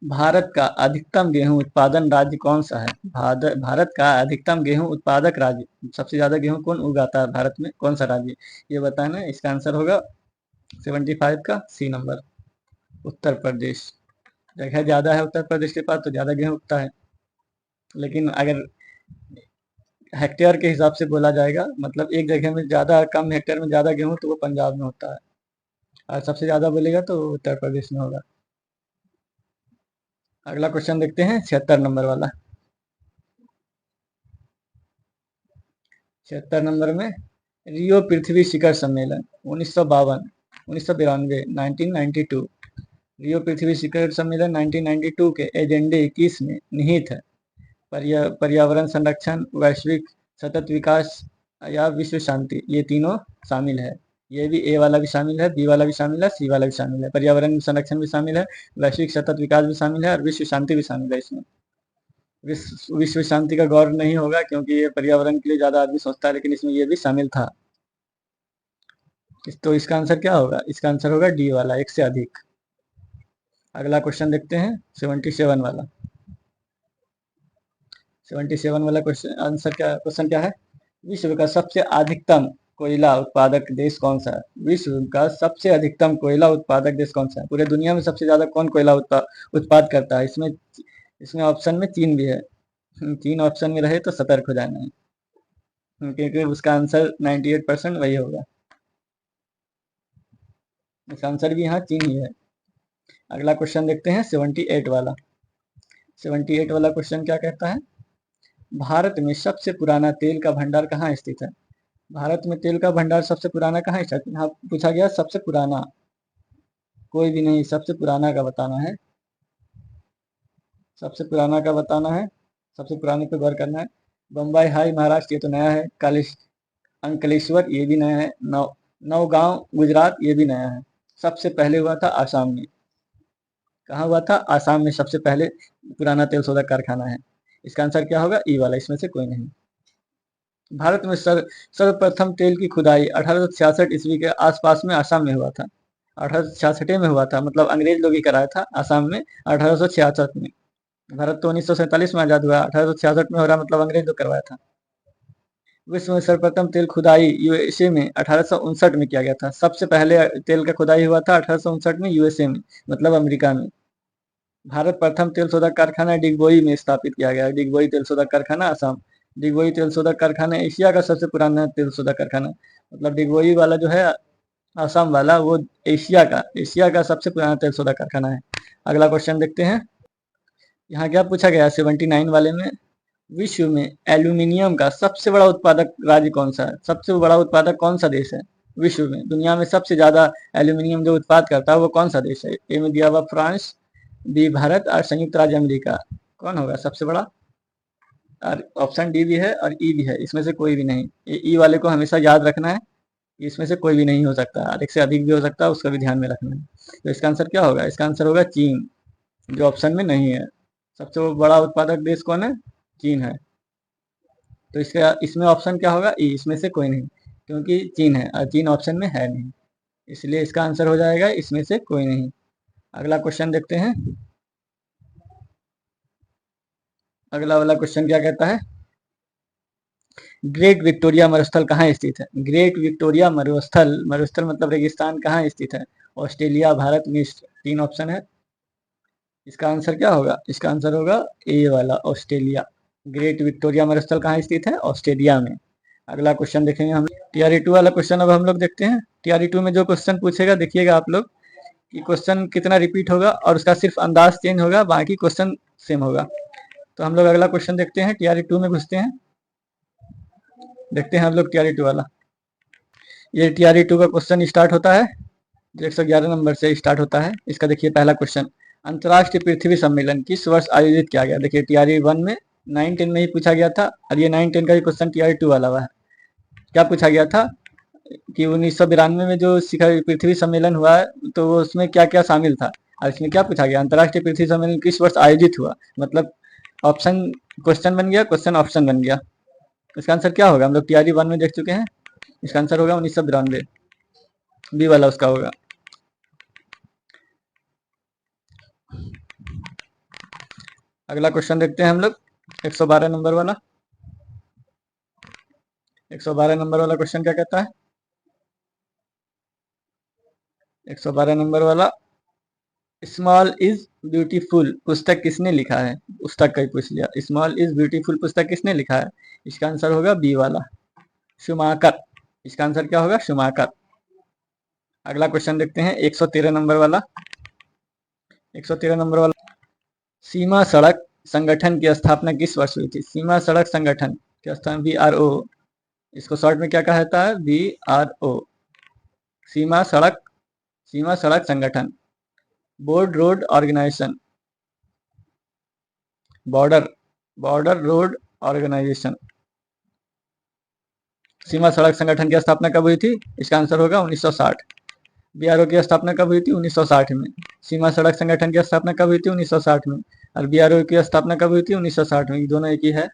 [SPEAKER 1] भारत का अधिकतम गेहूं उत्पादन राज्य कौन सा है। भारत का अधिकतम गेहूं उत्पादक राज्य, सबसे ज्यादा गेहूं कौन उगाता है भारत में, कौन सा राज्य, ये बताना। इसका आंसर होगा 75 का सी नंबर, उत्तर प्रदेश। जगह ज्यादा है उत्तर प्रदेश के पास तो ज्यादा गेहूं उगता है, लेकिन अगर हेक्टेयर के हिसाब से बोला जाएगा, मतलब एक जगह में ज्यादा, कम हेक्टेयर में ज्यादा गेहूं, तो वो पंजाब में होता है, और सबसे ज्यादा बोलेगा तो उत्तर प्रदेश में होगा। अगला क्वेश्चन देखते हैं 76 नंबर वाला। 76 नंबर में, रियो पृथ्वी शिखर सम्मेलन 1992 1992, रियो पृथ्वी शिखर सम्मेलन 1992 के एजेंडे 21 में निहित है। पर्यावरण संरक्षण, वैश्विक सतत विकास या विश्व शांति, ये तीनों शामिल है। ये भी ए वाला भी शामिल है, बी वाला भी शामिल है, सी वाला भी शामिल है। पर्यावरण संरक्षण भी शामिल है, वैश्विक सतत विकास भी शामिल है, और विश्व शांति भी शामिल है इसमें। विश्व शांति का गौर नहीं होगा क्योंकि ये पर्यावरण के लिए ज्यादा आदमी सोचता है, लेकिन इसमें ये भी शामिल था। तो इसका आंसर क्या होगा, इसका आंसर होगा डी वाला, एक से अधिक। अगला क्वेश्चन देखते हैं 77 वाला। 77 वाला क्वेश्चन क्या है, विश्व का सबसे अधिकतम कोयला उत्पादक देश कौन सा है। विश्व का सबसे अधिकतम कोयला उत्पादक देश कौन सा है, पूरे दुनिया में सबसे ज्यादा कौन कोयला उत्पाद करता है। इसमें ऑप्शन में चीन भी है। चीन ऑप्शन में रहे तो सतर्क हो जाना है, क्योंकि उसका आंसर 98% वही होगा। इसका आंसर भी यहाँ चीन ही है। अगला क्वेश्चन देखते हैं 78 वाला। 78 वाला क्वेश्चन क्या कहता है, भारत में सबसे पुराना तेल का भंडार कहाँ स्थित है। भारत में तेल का भंडार सबसे पुराना कहाँ स्थित है। यहाँ पूछा गया सबसे पुराना, कोई भी नहीं, सबसे पुराना का बताना है। सबसे पुराना का बताना है, सबसे पुराने पे गौर करना है। बम्बई हाई महाराष्ट्र, ये तो नया है। अंकलेश्वर, ये भी नया है। नौगांव गुजरात, ये भी नया है। सबसे पहले हुआ था आसाम में। कहाँ हुआ था, आसाम में सबसे पहले पुराना तेल शोधक कारखाना है। इसका आंसर क्या होगा, ई वाला, इसमें से कोई नहीं। भारत में सर्वप्रथम तेल की खुदाई 1866 ईस्वी के आसपास में आसाम में हुआ था। 1866 में हुआ था, मतलब अंग्रेज लोग ही कराया था आसाम में 1866 में। भारत तो 1947 में आजाद हुआ, 1866 में हो रहा, मतलब अंग्रेज लोग करवाया था। विश्व में सर्वप्रथम तेल खुदाई यूएसए में 1859 में किया गया था। सबसे पहले तेल का खुदाई हुआ था 1859 में यूएसए में, मतलब अमेरिका में। भारत प्रथम तेल शोधक कारखाना डिगबोई में स्थापित किया गया। डिगबोई तेल शोधक कारखाना आसाम। डिगबोई तेल शोधक कारखाना एशिया का सबसे पुराना तेल शोधक कारखाना, मतलब डिगबोई वाला जो है आसाम वाला, वो एशिया का सबसे पुराना तेल शोधक कारखाना है। अगला क्वेश्चन देखते हैं। यहाँ क्या पूछा गया 79 वाले में, विश्व में एल्यूमिनियम का सबसे बड़ा उत्पादक राज्य कौन सा है। सबसे बड़ा उत्पादक कौन सा देश है विश्व में, दुनिया में सबसे ज्यादा एल्यूमिनियम जो उत्पाद करता है वो कौन सा देश है। ए में दिया हुआ फ्रांस, बी भारत, और संयुक्त राज्य अमेरिका। कौन होगा सबसे बड़ा, और ऑप्शन डी भी है और ई भी है, इसमें से कोई भी नहीं। ई वाले को हमेशा याद रखना है, इसमें से कोई भी नहीं हो सकता, और एक से अधिक भी हो सकता है, उसका भी ध्यान में रखना है। तो इसका आंसर क्या होगा, इसका आंसर होगा चीन, जो ऑप्शन में नहीं है। सबसे बड़ा उत्पादक देश कौन है, चीन है। तो इसका इसमें ऑप्शन क्या होगा, ई, इसमें से कोई नहीं, क्योंकि चीन है और चीन ऑप्शन में है नहीं, इसलिए इसका आंसर हो जाएगा इसमें से कोई नहीं। अगला क्वेश्चन देखते हैं। अगला वाला क्वेश्चन क्या कहता है, ग्रेट विक्टोरिया मरुस्थल कहाँ स्थित है। ग्रेट विक्टोरिया मरुस्थल, मरुस्थल मतलब रेगिस्तान, कहाँ स्थित है। ऑस्ट्रेलिया, भारत, मिस्र, तीन ऑप्शन है। इसका आंसर क्या होगा, इसका आंसर होगा ए वाला, ऑस्ट्रेलिया। ग्रेट विक्टोरिया मरुस्थल कहाँ स्थित है, ऑस्ट्रेलिया में। अगला क्वेश्चन देखेंगे हम, टीआरई 2 वाला क्वेश्चन अब हम लोग देखते हैं। टीआरई 2 में जो क्वेश्चन पूछेगा देखिएगा आप लोग कि क्वेश्चन कितना रिपीट होगा, और उसका सिर्फ अंदाज चेंज होगा, बाकी क्वेश्चन सेम होगा। तो हम लोग अगला क्वेश्चन देखते हैं, टीआरई 2 में घुसते हैं। देखते हैं हम लोग टीआरई 2 वाला। ये टीआरई 2 का क्वेश्चन स्टार्ट होता है जो 111 नंबर से स्टार्ट होता है। इसका देखिए पहला क्वेश्चन, अंतर्राष्ट्रीय पृथ्वी सम्मेलन किस वर्ष आयोजित किया गया। देखिए टीआरई 1 में 9-10 में ही पूछा गया था, और ये 9-10 का ही क्वेश्चन टीआरई 2 वाला हुआ है। क्या पूछा गया था कि 1992 में जो शिखर पृथ्वी सम्मेलन हुआ है, तो उसमें क्या क्या शामिल था। और इसमें क्या पूछा गया, अंतर्राष्ट्रीय पृथ्वी सम्मेलन किस वर्ष आयोजित हुआ। मतलब ऑप्शन क्वेश्चन बन गया, क्वेश्चन ऑप्शन बन गया। इसका आंसर क्या होगा, हम लोग टीआरई 1 में देख चुके हैं। इसका आंसर होगा 1992, बी वाला उसका होगा। अगला क्वेश्चन देखते हैं हम लोग 112 नंबर वाला। 112 नंबर वाला क्वेश्चन क्या कहता है, 112 नंबर वाला, स्मॉल इज ब्यूटीफुल पुस्तक किसने लिखा है। पुस्तक का ही पूछ लिया, स्मॉल इज ब्यूटीफुल पुस्तक किसने लिखा है। इसका आंसर होगा बी वाला, शुमाकर। इसका आंसर क्या होगा, शुमाकर। अगला क्वेश्चन देखते हैं 113 नंबर वाला। 113 नंबर वाला, सीमा सड़क संगठन की स्थापना किस वर्ष हुई थी। सीमा सड़क संगठन की स्थापना BRO, इसको शॉर्ट में क्या कहता है, BRO, सीमा सड़क संगठन। Board road organisation, border road organisation. सीमा सड़क संगठन की स्थापना कब हुई थी। इसका आंसर होगा 1960। BRO की स्थापना कब हुई थी, 1960 में। सीमा सड़क संगठन की स्थापना कब हुई थी, 1960 में। और BRO की स्थापना कब हुई थी, 1960 में। ये दोनों एक ही है।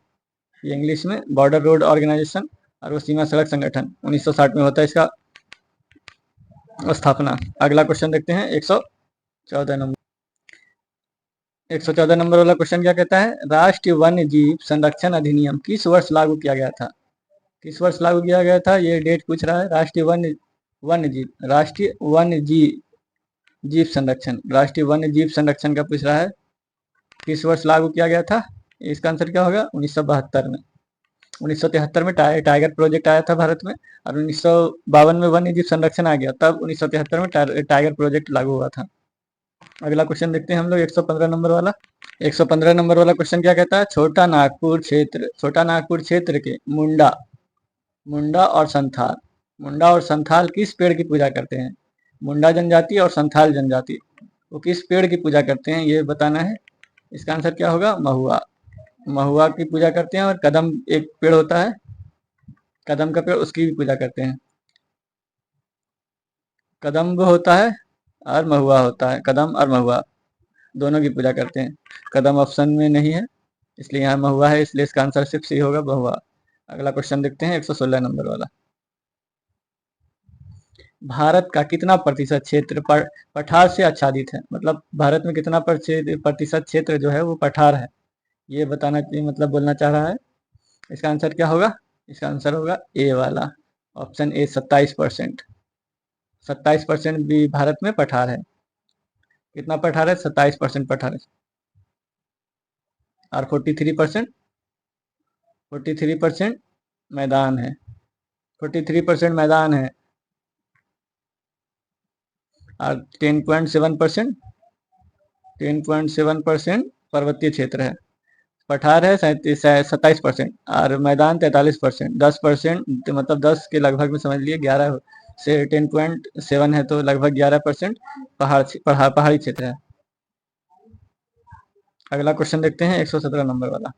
[SPEAKER 1] ये इंग्लिश में बॉर्डर रोड ऑर्गेनाइजेशन और वो सीमा सड़क संगठन 1960 में होता है इसका स्थापना। अगला क्वेश्चन देखते हैं 114 नंबर। 114 नंबर वाला क्वेश्चन क्या कहता है, राष्ट्रीय वन्य जीव संरक्षण अधिनियम किस वर्ष लागू किया गया था। किस वर्ष लागू किया गया था, ये डेट पूछ रहा है। राष्ट्रीय वन्य जीव संरक्षण का पूछ रहा है, किस वर्ष लागू किया गया था। इसका आंसर क्या होगा, 1972 में। 1973 में टाइगर प्रोजेक्ट आया था भारत में, और 1952 में वन्य जीव संरक्षण आ गया, तब 1973 में टाइगर प्रोजेक्ट लागू हुआ था। अगला क्वेश्चन देखते हैं हम लोग 115 नंबर वाला। 115 नंबर वाला क्वेश्चन क्या कहता है, छोटा नागपुर क्षेत्र के मुंडा और संथाल किस पेड़ की पूजा करते हैं। मुंडा जनजाति और संथाल जनजाति वो किस पेड़ की पूजा करते हैं, ये बताना है। इसका आंसर क्या होगा, महुआ की पूजा करते हैं। और कदम एक पेड़ होता है, कदम का पेड़, उसकी भी पूजा करते हैं। कदम्ब होता है और महुआ होता है, कदम और महुआ दोनों की पूजा करते हैं। कदम ऑप्शन में नहीं है, इसलिए यहाँ महुआ है, इसलिए इसका आंसर सिर्फ सी होगा, महुआ। अगला क्वेश्चन देखते हैं 116 नंबर वाला। भारत का कितना प्रतिशत क्षेत्र पठार से आच्छादित है। मतलब भारत में कितना प्रतिशत क्षेत्र जो है वो पठार है, ये बताना, मतलब बोलना चाह रहा है। इसका आंसर क्या होगा, इसका आंसर होगा ए वाला, ऑप्शन ए, 27%। 27% भी भारत में पठार है। कितना पठार है, 27% पठार है। और 43% मैदान है। 43% मैदान है, और 10.7% पर्वतीय क्षेत्र है। पठार है 27% और मैदान 43%। 10%, मतलब 10 के लगभग में समझ लिए, 11 से 10.7 है, तो लगभग 11% पहाड़ी क्षेत्र है। अगला क्वेश्चन देखते हैं 117 नंबर वाला।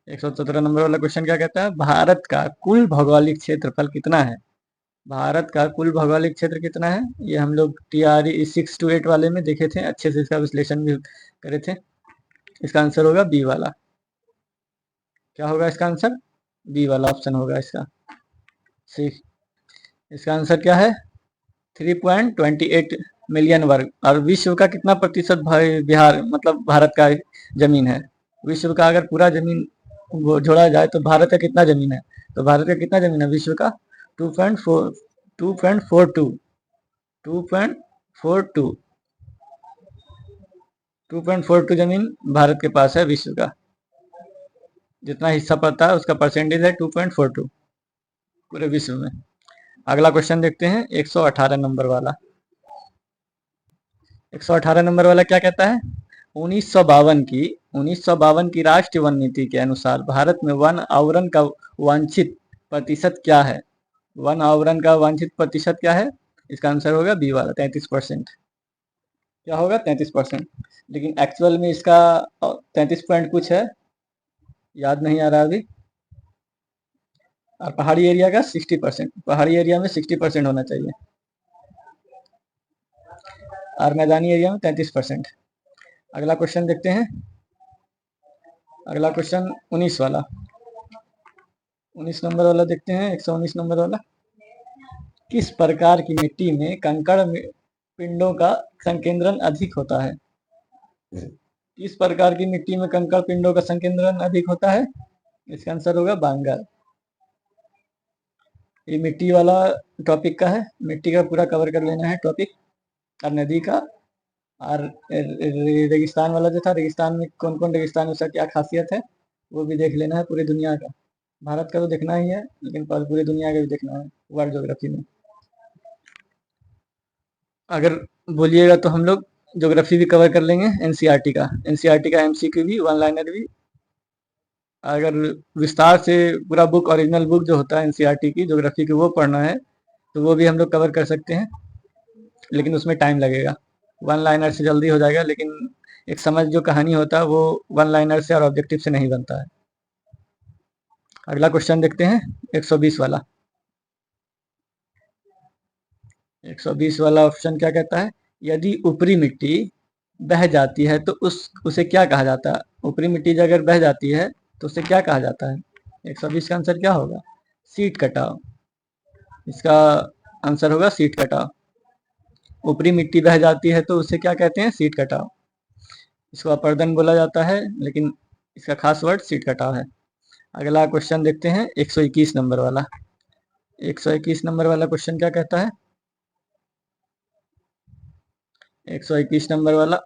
[SPEAKER 1] 117 नंबर वाला क्वेश्चन क्या कहता है, भारत का कुल भौगोलिक क्षेत्रफल कितना है। भारत का कुल भौगोलिक क्षेत्र कितना है, ये हम लोग TRE 6 to 8 वाले में देखे थे, अच्छे से इसका विश्लेषण भी करे थे। इसका आंसर होगा बी वाला। क्या होगा इसका आंसर, बी वाला ऑप्शन होगा इसका। इसका आंसर क्या है, 3.28 मिलियन वर्ग। और विश्व का कितना प्रतिशत बिहार, मतलब भारत का जमीन है। विश्व का अगर पूरा जमीन वो जोड़ा जाए तो भारत का कितना जमीन है, तो भारत का कितना जमीन है विश्व का, 2.42 जमीन भारत के पास है विश्व का। जितना हिस्सा पड़ता है उसका परसेंटेज है 2.42 पूरे विश्व में। अगला क्वेश्चन देखते हैं 118 नंबर वाला। 118 नंबर वाला क्या कहता है, 1952 की राष्ट्रीय वन नीति के अनुसार भारत में वन आवरण का वांछित प्रतिशत क्या है? वन आवरण का वांछित प्रतिशत क्या है? इसका आंसर होगा बी वाला 33%। क्या होगा? 33%। लेकिन एक्चुअल में इसका 33 पॉइंट कुछ है, याद नहीं आ रहा अभी। और पहाड़ी एरिया का 60%, पहाड़ी एरिया में 60% होना चाहिए, और मैदानी एरिया में 33%। अगला क्वेश्चन देखते हैं। अगला क्वेश्चन 19 वाला, 19 नंबर वाला देखते हैं। 119 नंबर वाला, किस प्रकार की मिट्टी में कंकड़ पिंडों का संकेंद्रण अधिक होता है? किस प्रकार की मिट्टी में कंकड़ पिंडों का संकेंद्रण अधिक होता है? इसका आंसर होगा बांगर। ये मिट्टी वाला टॉपिक का है, मिट्टी का पूरा कवर कर लेना है टॉपिक, और नदी का, और रेगिस्तान वाला जो था, रेगिस्तान में कौन कौन रेगिस्तान, उसका क्या खासियत है, वो भी देख लेना है। पूरी दुनिया का, भारत का तो देखना ही है, लेकिन पूरी दुनिया का भी देखना है वर्ल्ड ज्योग्राफी में। अगर बोलिएगा तो हम लोग ज्योग्राफी भी कवर कर लेंगे, एनसीईआरटी का एमसीक्यू भी, वन लाइनर भी। अगर विस्तार से पूरा बुक, ओरिजिनल बुक जो होता है एनसीईआरटी की ज्योग्राफी की, वो पढ़ना है तो वो भी हम लोग कवर कर सकते हैं, लेकिन उसमें टाइम लगेगा। वन लाइनर से जल्दी हो जाएगा, लेकिन एक समझ जो कहानी होता है वो वन लाइनर से और ऑब्जेक्टिव से नहीं बनता है। अगला क्वेश्चन देखते हैं 120 वाला। 120 वाला ऑप्शन क्या कहता है? यदि ऊपरी मिट्टी बह जाती है तो उसे क्या कहा जाता है? ऊपरी मिट्टी अगर बह जाती है तो उसे क्या कहा जाता है? 120 का आंसर क्या होगा? सीट कटाव। इसका आंसर होगा सीट कटाव। ऊपरी मिट्टी बह जाती है तो उसे क्या कहते हैं? सीट कटाव। इसको अपर्दन बोला जाता है, लेकिन इसका खास वर्ड सीट कटाव है। अगला क्वेश्चन देखते हैं 121 नंबर वाला। 121 नंबर वाला क्वेश्चन क्या कहता है? 121 नंबर वाला,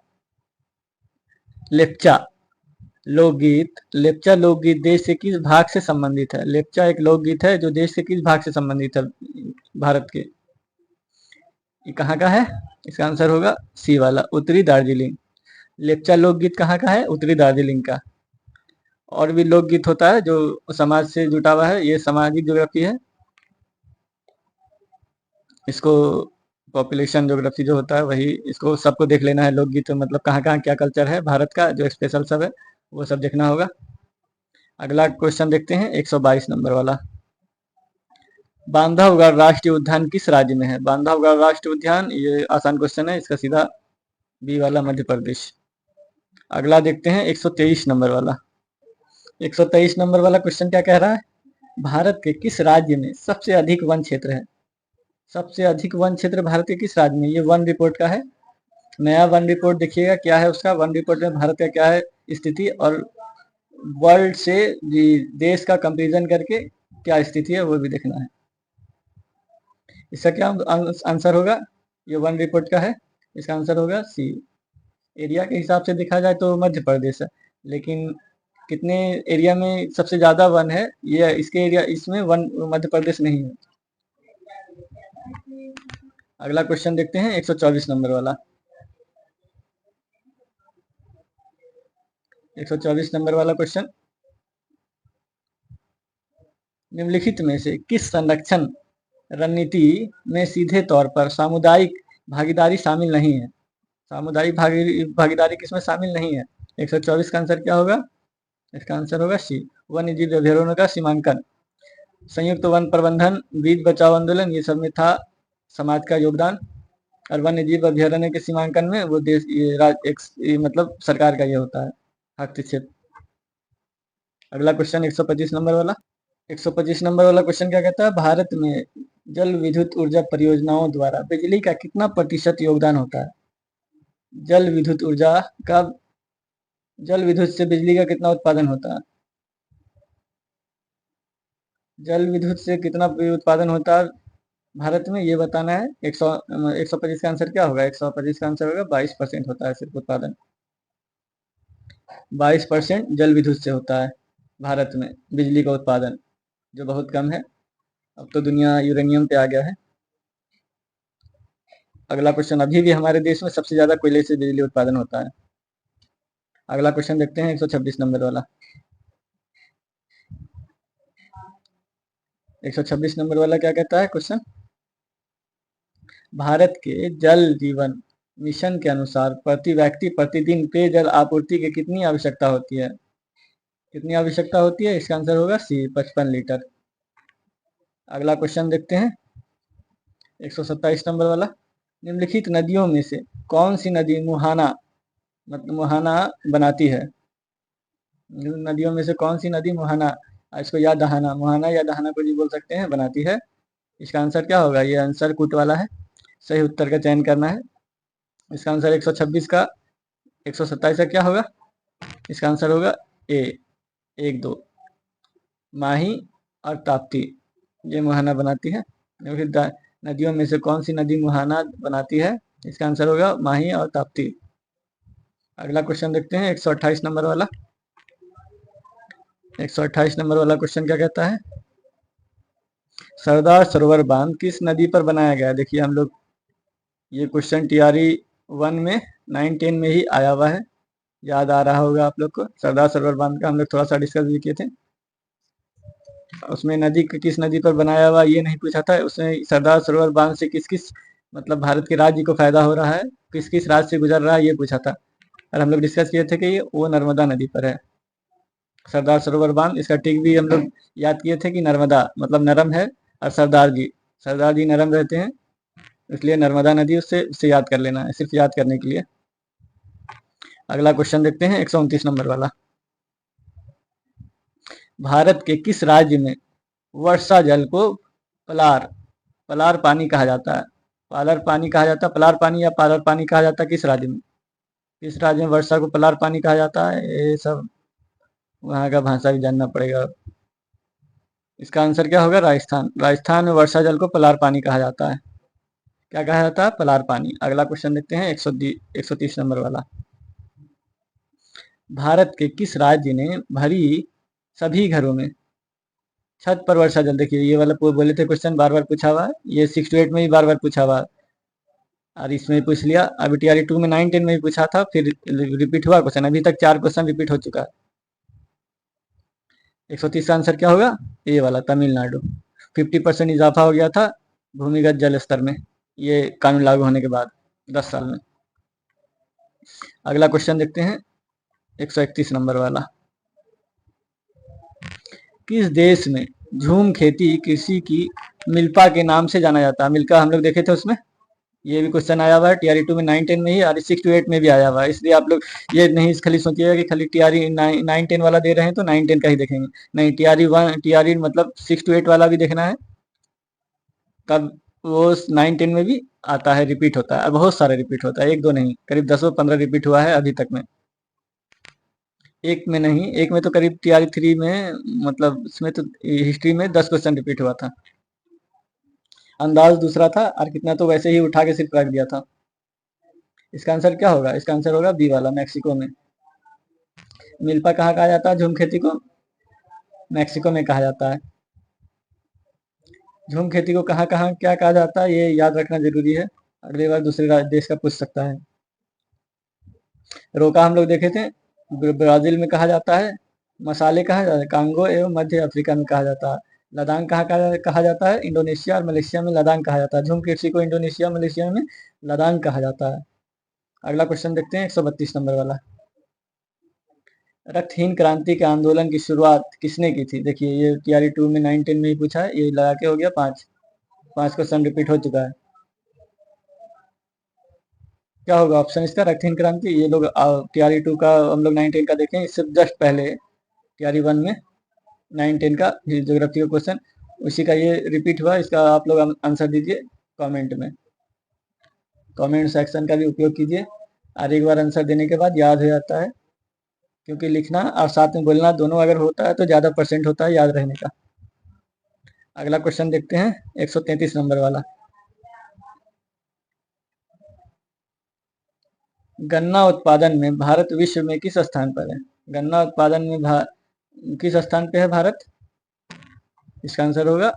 [SPEAKER 1] लेप्चा लेप्चा लोकगीत देश के किस भाग से संबंधित है? लेप्चा एक लोकगीत है जो देश के किस भाग से संबंधित है? भारत के। ये कहाँ का है? इसका आंसर होगा सी वाला, उत्तरी दार्जिलिंग। लेप्चा लोकगीत कहाँ का है? उत्तरी दार्जिलिंग का। और भी लोकगीत होता है जो समाज से जुटा हुआ है, ये सामाजिक ज्योग्राफी है। इसको पॉपुलेशन ज्योग्राफी जो होता है वही, इसको सबको देख लेना है। लोकगीत मतलब कहाँ कहाँ क्या कल्चर है भारत का, जो स्पेशल सब है वो सब देखना होगा। अगला क्वेश्चन देखते हैं 122 नंबर वाला। बांधवगढ़ राष्ट्रीय उद्यान किस राज्य में है? बांधवगढ़ राष्ट्रीय उद्यान, ये आसान क्वेश्चन है, इसका सीधा बी वाला, मध्य प्रदेश। अगला देखते हैं 123 नंबर वाला। 123 नंबर वाला क्वेश्चन क्या कह रहा है? भारत के किस राज्य में सबसे अधिक वन क्षेत्र है? सबसे अधिक वन क्षेत्र भारत के किस राज्य में? ये वन रिपोर्ट का है, नया वन रिपोर्ट देखिएगा क्या है उसका। वन रिपोर्ट में भारत का क्या है स्थिति, और वर्ल्ड से देश का कंपेरिजन करके क्या स्थिति है वो भी देखना है। इसका क्या आंसर होगा? ये वन रिपोर्ट का है, इसका आंसर होगा सी। एरिया के हिसाब से देखा जाए तो मध्य प्रदेश है, लेकिन कितने एरिया में सबसे ज्यादा वन है, ये इसके एरिया, इसमें वन मध्य प्रदेश नहीं है। अगला क्वेश्चन देखते हैं 124 नंबर वाला। 124 नंबर वाला क्वेश्चन, निम्नलिखित में से किस संरक्षण रणनीति में सीधे तौर पर सामुदायिक भागीदारी शामिल नहीं है? सामुदायिक भागीदारी किसमें शामिल नहीं है? 124 का आंसर क्या होगा? इसका आंसर होगा सी, वन्य जीव अभ्यारण्यों का सीमांकन, संयुक्त वन प्रबंधन, बीज बचाओ आंदोलन, ये सब में था समाज का योगदान। और वन्य जीव अभ्यारण्य के सीमांकन में वो देश, ये मतलब सरकार का ये होता है हस्तक्षेप। अगला क्वेश्चन 125 नंबर वाला। 125 नंबर वाला क्वेश्चन क्या कहता है? भारत में जल विद्युत ऊर्जा परियोजनाओं द्वारा बिजली का कितना प्रतिशत योगदान होता है? जल विद्युत ऊर्जा का, जल विद्युत से बिजली का कितना उत्पादन होता है? जल विद्युत से कितना उत्पादन होता है भारत में, ये बताना है। 125 का आंसर क्या होगा? 125 का आंसर होगा 22% होता है सिर्फ उत्पादन। 22% जल विद्युत से होता है भारत में बिजली का उत्पादन, जो बहुत कम है। अब तो दुनिया यूरेनियम पे आ गया है। अगला क्वेश्चन, अभी भी हमारे देश में सबसे ज्यादा कोयले से बिजली उत्पादन होता है। अगला क्वेश्चन देखते हैं 126 नंबर वाला। 126 नंबर वाला क्या कहता है क्वेश्चन? भारत के जल जीवन मिशन के अनुसार प्रति व्यक्ति प्रतिदिन पेयजल आपूर्ति की कितनी आवश्यकता होती है? कितनी आवश्यकता होती है? इसका आंसर होगा सी, 55 लीटर। अगला क्वेश्चन देखते हैं 127 नंबर वाला। निम्नलिखित नदियों में से कौन सी नदी मुहाना मतलब मुहाना बनाती है? नदियों में से कौन सी नदी मुहाना, इसको या दहाना, मुहाना या दहाना को भी बोल सकते हैं, बनाती है? इसका आंसर क्या होगा? ये आंसर कूट वाला है। सही उत्तर का चयन करना है। इसका आंसर 126 का 127 का क्या होगा? इसका आंसर होगा ए, 1 2 माही और ताप्ती, ये मुहाना बनाती है। फिर नदियों में से कौन सी नदी मुहाना बनाती है? इसका आंसर होगा माही और ताप्ती। अगला क्वेश्चन देखते हैं 128 नंबर वाला। 128 नंबर वाला क्वेश्चन क्या कहता है? सरदार सरोवर बांध किस नदी पर बनाया गया? देखिए हम लोग ये क्वेश्चन टीआरई 1 में 9-10 में ही आया हुआ है, याद आ रहा होगा आप लोग को। सरदार सरोवर बांध का हम लोग थोड़ा सा डिस्कस भी किए थे। उसमें नदी किस नदी पर बनाया हुआ ये नहीं पूछा था, उसमें सरदार सरोवर बांध से किस किस मतलब भारत के राज्य को फायदा हो रहा है, किस किस राज्य से गुजर रहा है, ये पूछा था। और हम लोग डिस्कस किए थे कि वो नर्मदा नदी पर है सरदार सरोवर बांध। इसका टिक भी हम लोग याद किए थे कि नर्मदा मतलब नरम है, और सरदार जी नरम रहते हैं, इसलिए नर्मदा नदी उससे याद कर लेना है, सिर्फ याद करने के लिए। अगला क्वेश्चन देखते हैं 129 नंबर वाला। भारत के किस राज्य में वर्षा जल को पलार पानी कहा जाता है? पलार पानी या पालर पानी कहा जाता है? किस राज्य में? किस राज्य में वर्षा को पलार पानी कहा जाता है? ये सब वहाँ का भाषा भी जानना पड़ेगा। इसका आंसर क्या होगा? राजस्थान में वर्षा जल को पलार पानी कहा जाता है। क्या कहा जाता है? पलार पानी। अगला क्वेश्चन देखते हैं 130 नंबर वाला। भारत के किस राज्य ने भरी सभी घरों में छत पर वर्षा जल, देखिए ये वाला बोले थे क्वेश्चन बार बार पूछा हुआ है, ये 6 to 8 में भी बार बार पूछा हुआ है, और इसमें भी पूछ लिया। अभी टीआरई 2 में 9-10 में भी पूछा था, फिर रिपीट हुआ क्वेश्चन। अभी तक 4 क्वेश्चन रिपीट हो चुका है। 130 का आंसर क्या होगा? ये वाला, तमिलनाडु। 50% इजाफा हो गया था भूमिगत जल स्तर में, ये कानून लागू होने के बाद 10 साल में। अगला क्वेश्चन देखते हैं 131 नंबर वाला। किस देश में झूम खेती कृषि की मिल्पा के नाम से जाना जाता है? मिल्का हम लोग देखे थे उसमें, ये भी क्वेश्चन आया हुआ है टीआरई 2 में 9-10 में ही, और 6 to 8 में भी आया हुआ है। इसलिए आप लोग ये नहीं खाली सोचिएगा कि खाली टीआरई 9-10 वाला दे रहे हैं तो 9-10 का ही देखेंगे, नहीं, टीआरई मतलब 6 to 8 वाला भी देखना है, तब वो 9-10 में भी आता है, रिपीट होता है, और बहुत सारे रिपीट होता है, 1-2 नहीं, करीब 10-15 रिपीट हुआ है अभी तक में। एक में नहीं, एक में तो करीब टीआरई 3 में मतलब इसमें तो हिस्ट्री में 10 क्वेश्चन रिपीट हुआ था। अंदाज दूसरा था, और कितना तो वैसे ही उठा के सिर्फ रख दिया था। इसका आंसर क्या होगा? इसका आंसर होगा बी वाला, मैक्सिको में। मिल्पा कहाँ कहा जाता है झूम खेती को? मैक्सिको में कहा जाता है। झूम खेती को कहाँ कहाँ क्या कहा जाता है ये याद रखना जरूरी है, अगली बार दूसरे देश का पूछ सकता है। रोका हम लोग देखे थे, ब्राजील में कहा जाता है। मसाले कहाँ जाता है? कांगो एवं मध्य अफ्रीका में कहा जाता है। लदान कहा जाता है? इंडोनेशिया और मलेशिया में लदान कहा जाता है। झूम कृषि को इंडोनेशिया मलेशिया में लदान कहा जाता है। अगला क्वेश्चन देखते हैं 132 नंबर वाला। रक्तहीन क्रांति के आंदोलन की शुरुआत किसने की थी? देखिए ये टीआरई 2 में 9-10 में ही पूछा है, ये लगा के हो गया 5 क्वेश्चन रिपीट हो चुका है। क्या होगा ऑप्शन इसका? रक्तहीन क्रांति। ये लोग टीआरई 2 का हम लोग 9-10 का देखें, इससे जस्ट पहले टीआरई 1 में 9-10 का ज्योग्राफी का क्वेश्चन उसी का ये रिपीट हुआ। इसका आप लोग आंसर दीजिए कमेंट में, कमेंट सेक्शन का भी उपयोग कीजिए, और एक बार आंसर देने के बाद याद हो जाता है, क्योंकि लिखना और साथ में बोलना दोनों अगर होता है तो ज़्यादा परसेंट होता है याद रहने का। अगला क्वेश्चन देखते हैं 133 नंबर वाला। गन्ना उत्पादन में भारत विश्व में किस स्थान पर है? गन्ना उत्पादन में किस स्थान पे है भारत? इसका आंसर होगा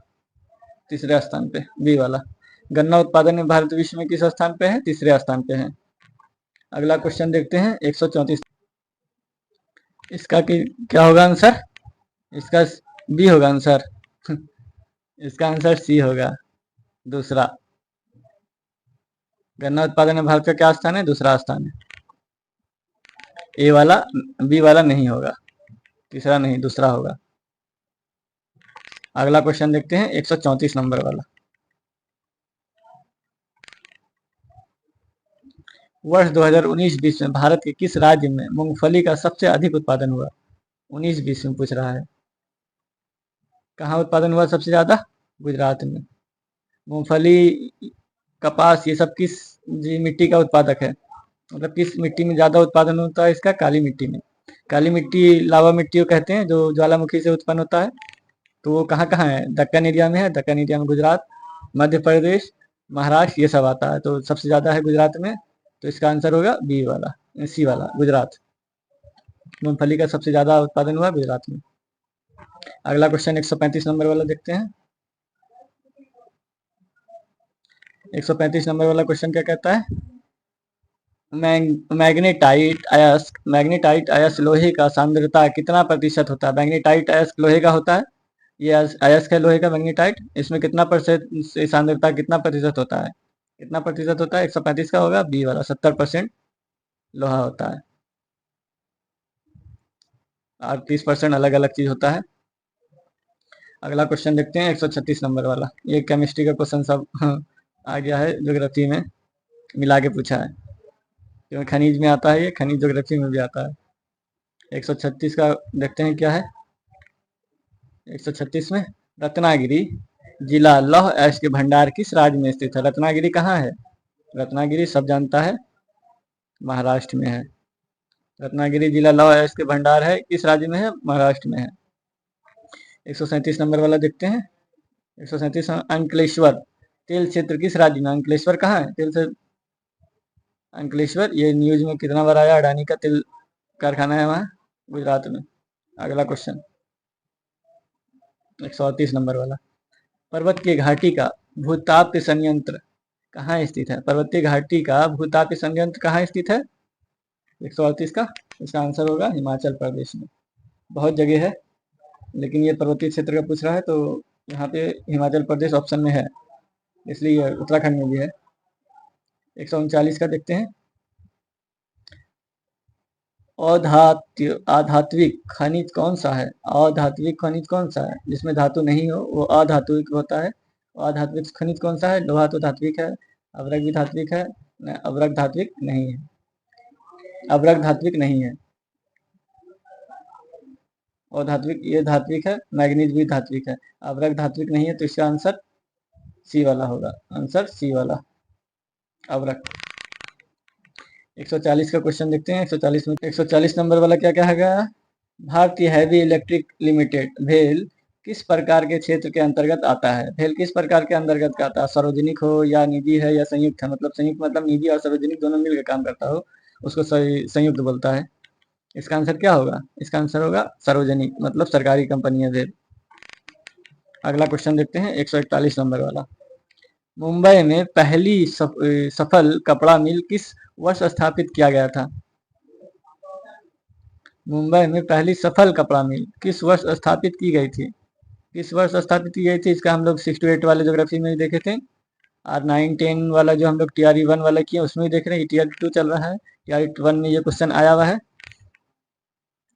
[SPEAKER 1] तीसरे स्थान पे, बी वाला। गन्ना उत्पादन में भारत विश्व में किस स्थान पे है? तीसरे स्थान पे है। अगला क्वेश्चन देखते हैं 134। इसका क्या होगा आंसर? इसका बी होगा आंसर। इसका आंसर सी होगा, दूसरा। गन्ना उत्पादन में भारत का क्या स्थान है? दूसरा स्थान है। ए वाला, बी वाला नहीं होगा, तीसरा नहीं, दूसरा होगा। अगला क्वेश्चन देखते हैं 134 नंबर वाला। वर्ष 2019-20 में भारत के किस राज्य में मूंगफली का सबसे अधिक उत्पादन हुआ? 19-20 में पूछ रहा है। कहाँ उत्पादन हुआ सबसे ज्यादा? गुजरात में। मूंगफली, कपास, ये सब किस मिट्टी का उत्पादक है? मतलब किस मिट्टी में ज्यादा उत्पादन होता है इसका? काली मिट्टी में। काली मिट्टी लावा मिट्टी को कहते हैं, जो ज्वालामुखी से उत्पन्न होता है। तो वो कहाँ कहाँ है? दक्कन एरिया में है। दक्कन एरिया में गुजरात, मध्य प्रदेश, महाराष्ट्र, ये सब आता है। तो सबसे ज्यादा है गुजरात में। तो इसका आंसर होगा बी वाला, सी वाला, गुजरात। मूंगफली का सबसे ज्यादा उत्पादन हुआ गुजरात में। अगला क्वेश्चन 135 नंबर वाला देखते हैं। 135 नंबर वाला क्वेश्चन क्या कहता है? मैग्नेटाइट अयस्क लोहे का सांद्रता कितना प्रतिशत होता है? मैग्नेटाइट अयस्क लोहे का होता है। ये अयस्क है लोहे का, मैग्नेटाइट। इसमें कितना प्रतिशत सांद्रता, कितना प्रतिशत होता है? कितना प्रतिशत होता है? 135 का होगा बी वाला, 70% लोहा होता है और 30% अलग अलग चीज होता है। अगला क्वेश्चन देखते हैं 136 नंबर वाला। ये केमिस्ट्री का क्वेश्चन सब आ गया है, ज्योग्राफी में मिला के पूछा है, क्योंकि खनिज में आता है, ये खनिज ज्योग्राफी में भी आता है। 136 का देखते हैं क्या है। 136 में, रत्नागिरी जिला लौह अयस्क के भंडार किस राज्य में स्थित है? रत्नागिरी कहाँ है? रत्नागिरी सब जानता है, महाराष्ट्र में है। रत्नागिरी जिला लौह अयस्क के भंडार है, किस राज्य में है? महाराष्ट्र में है। 137 नंबर वाला देखते हैं। 137, अंकलेश्वर तेल क्षेत्र किस राज्य में? अंकलेश्वर कहाँ है? तेल से अंकलेश्वर, ये न्यूज में कितना बार आया, अडानी का तेल कारखाना है वहाँ, गुजरात में। अगला क्वेश्चन 138 नंबर वाला। पर्वतीय घाटी का भूताप संयंत्र कहाँ स्थित है? पर्वतीय घाटी का भूताप संयंत्र कहाँ स्थित है? 138 का इसका आंसर होगा हिमाचल प्रदेश में। बहुत जगह है, लेकिन ये पर्वतीय क्षेत्र का पूछ रहा है, तो यहाँ पे हिमाचल प्रदेश ऑप्शन में है, इसलिए उत्तराखंड में भी है। 139 का देखते हैं। अधात्विक खनिज कौन सा है? अधात्विक खनिज कौन सा है? जिसमें धातु नहीं हो वो अधात्विक होता है। अधात्विक खनिज कौन सा है? लोहा तो धात्विक है, अवरक भी धात्विक है, अवरक धात्विक नहीं है। अवरक धात्विक नहीं है, और धात्विक, ये धात्विक है, मैग्नीज भी धात्विक है, अवरक धात्विक नहीं है। तो इसका आंसर सी वाला होगा, आंसर सी वाला, अवरक। 140 का क्वेश्चन देखते हैं। 140 में, 140 नंबर वाला क्या कहेगा? भारतीय हैवी इलेक्ट्रिक लिमिटेड भेल किस प्रकार के क्षेत्र के अंतर्गत आता है? भेल किस प्रकार के अंतर्गत का आता है? सार्वजनिक हो या निजी है या संयुक्त है? मतलब संयुक्त मतलब निजी और सार्वजनिक दोनों मिलकर काम करता हो, उसको संयुक्त बोलता है। इसका आंसर क्या होगा? इसका आंसर होगा सार्वजनिक, मतलब सरकारी कंपनी है भेल। अगला क्वेश्चन देखते हैं 141 नंबर वाला। मुंबई में पहली सफल कपड़ा मिल किस वर्ष स्थापित किया गया था? मुंबई में पहली सफल कपड़ा मिल किस वर्ष स्थापित की गई थी? किस वर्ष स्थापित की गई थी? इसका हम लोग 6 to 8 वाले ज्योग्राफी में ही देखे थे, और 9, 10 वाला जो हम लोग TRE 1 वाला किए उसमें ही देख रहे हैं। TRE 2 चल रहा है, TRE 1 में ये क्वेश्चन आया हुआ है।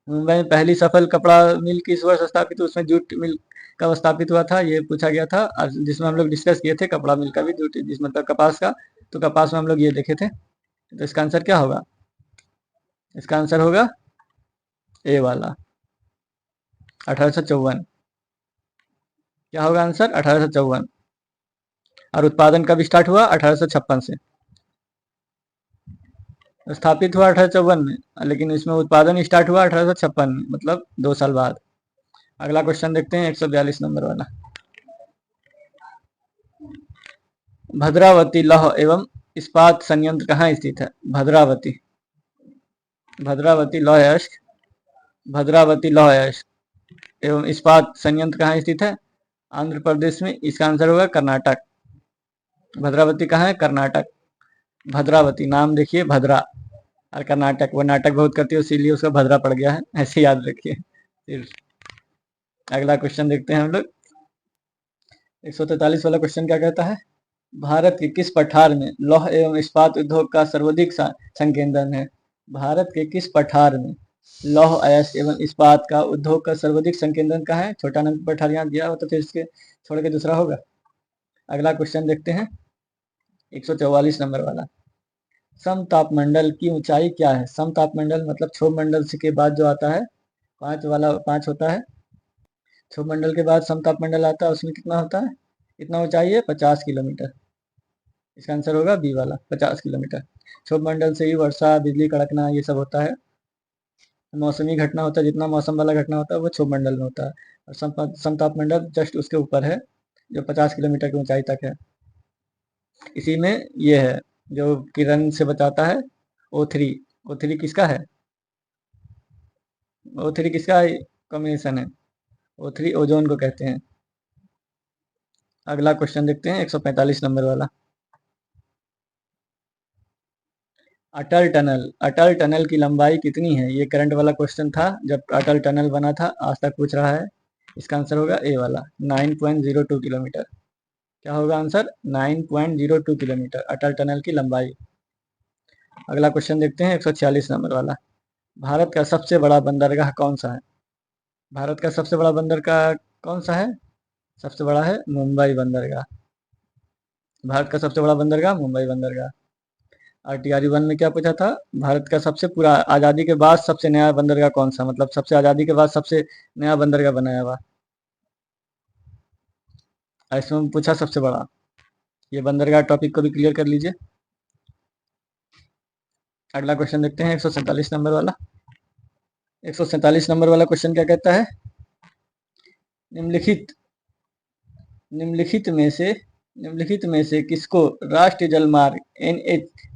[SPEAKER 1] मुंबई में पहली सफल कपड़ा मिल किस वर्ष स्थापित हुई? उसमें जूट मिल कब स्थापित हुआ था ये पूछा गया था, और जिसमें हम लोग डिस्कस किए थे कपड़ा मिल का भी, जूट जिस मतलब कपास का। तो कपास में हम लोग ये देखे थे। तो इसका आंसर क्या होगा? इसका आंसर होगा ए वाला, 1854। क्या होगा आंसर? 1854। और उत्पादन कब स्टार्ट हुआ? 1856 से। स्थापित हुआ 1854 में, लेकिन इसमें उत्पादन स्टार्ट हुआ 1856 में, मतलब 2 साल बाद। अगला क्वेश्चन देखते हैं 142 नंबर वाला। भद्रावती लौह एवं इस्पात संयंत्र कहाँ स्थित है? भद्रावती, भद्रावती लौह अयस्क, भद्रावती लौह अयस्क एवं इस्पात संयंत्र कहाँ स्थित है? आंध्र प्रदेश में। इसका आंसर होगा कर्नाटक। भद्रावती कहाँ है? कर्नाटक। भद्रावती नाम देखिए, भद्रा, और कर्नाटक, वो नाटक बहुत करती है इसीलिए उसका भद्रा पड़ गया है, ऐसे याद रखिए। फिर अगला क्वेश्चन देखते हैं हम लोग। 143 वाला क्वेश्चन क्या कहता है? भारत के किस पठार में लौह एवं इस्पात उद्योग का सर्वाधिक संकेंद्रण है? भारत के किस पठार में लौह अयस्क एवं इस्पात का उद्योग का सर्वाधिक संकेंद्रण कहाँ है? छोटा नंबर पठार यहाँ दिया हो तो फिर इसके छोड़ के दूसरा होगा। अगला क्वेश्चन देखते हैं 144 नंबर वाला। समतापमंडल की ऊंचाई क्या है? समतापमंडल मतलब क्षोभ मंडल के बाद जो आता है, 5 होता है। क्षोभ मंडल के बाद समतापमंडल आता है, उसमें कितना होता है? कितना ऊंचाई है? 50 किलोमीटर। इसका आंसर होगा बी वाला, 50 किलोमीटर। क्षोभ मंडल से ही वर्षा, बिजली कड़कना ये सब होता है। मौसमी घटना होता है, जितना मौसम वाला घटना होता है वो क्षोभ मंडल में होता है। और समताप मंडल जस्ट उसके ऊपर है, जो 50 किलोमीटर की ऊंचाई तक है। इसी में ये है जो किरण से बचाता है, O3। O3 किसका है? O3 किसका कॉम्बिनेशन है? O3 ओजोन को कहते हैं। अगला क्वेश्चन देखते हैं 145 नंबर वाला। अटल टनल की लंबाई कितनी है? ये करंट वाला क्वेश्चन था जब अटल टनल बना था, आज तक पूछ रहा है। इसका आंसर होगा ए वाला, 9.02 किलोमीटर। क्या होगा आंसर? 9.02 किलोमीटर अटल टनल की लंबाई। अगला क्वेश्चन देखते हैं 146 नंबर वाला। भारत का सबसे बड़ा बंदरगाह कौन सा है? भारत का सबसे बड़ा बंदरगाह कौन सा है? सबसे बड़ा है मुंबई बंदरगाह। भारत का सबसे बड़ा बंदरगाह मुंबई बंदरगाह। और टीआरई 1 में क्या पूछा था? भारत का सबसे पूरा आज़ादी के बाद सबसे नया बंदरगाह कौन सा, मतलब सबसे आज़ादी के बाद सबसे नया बंदरगाह बनाया हुआ। इसमें पूछा सबसे बड़ा। ये बंदरगाह टॉपिक को भी क्लियर कर लीजिए। अगला क्वेश्चन देखते हैं 147 नंबर वाला। 147 नंबर वाला क्वेश्चन क्या कहता है? निम्नलिखित निम्नलिखित में से किसको राष्ट्रीय जलमार्ग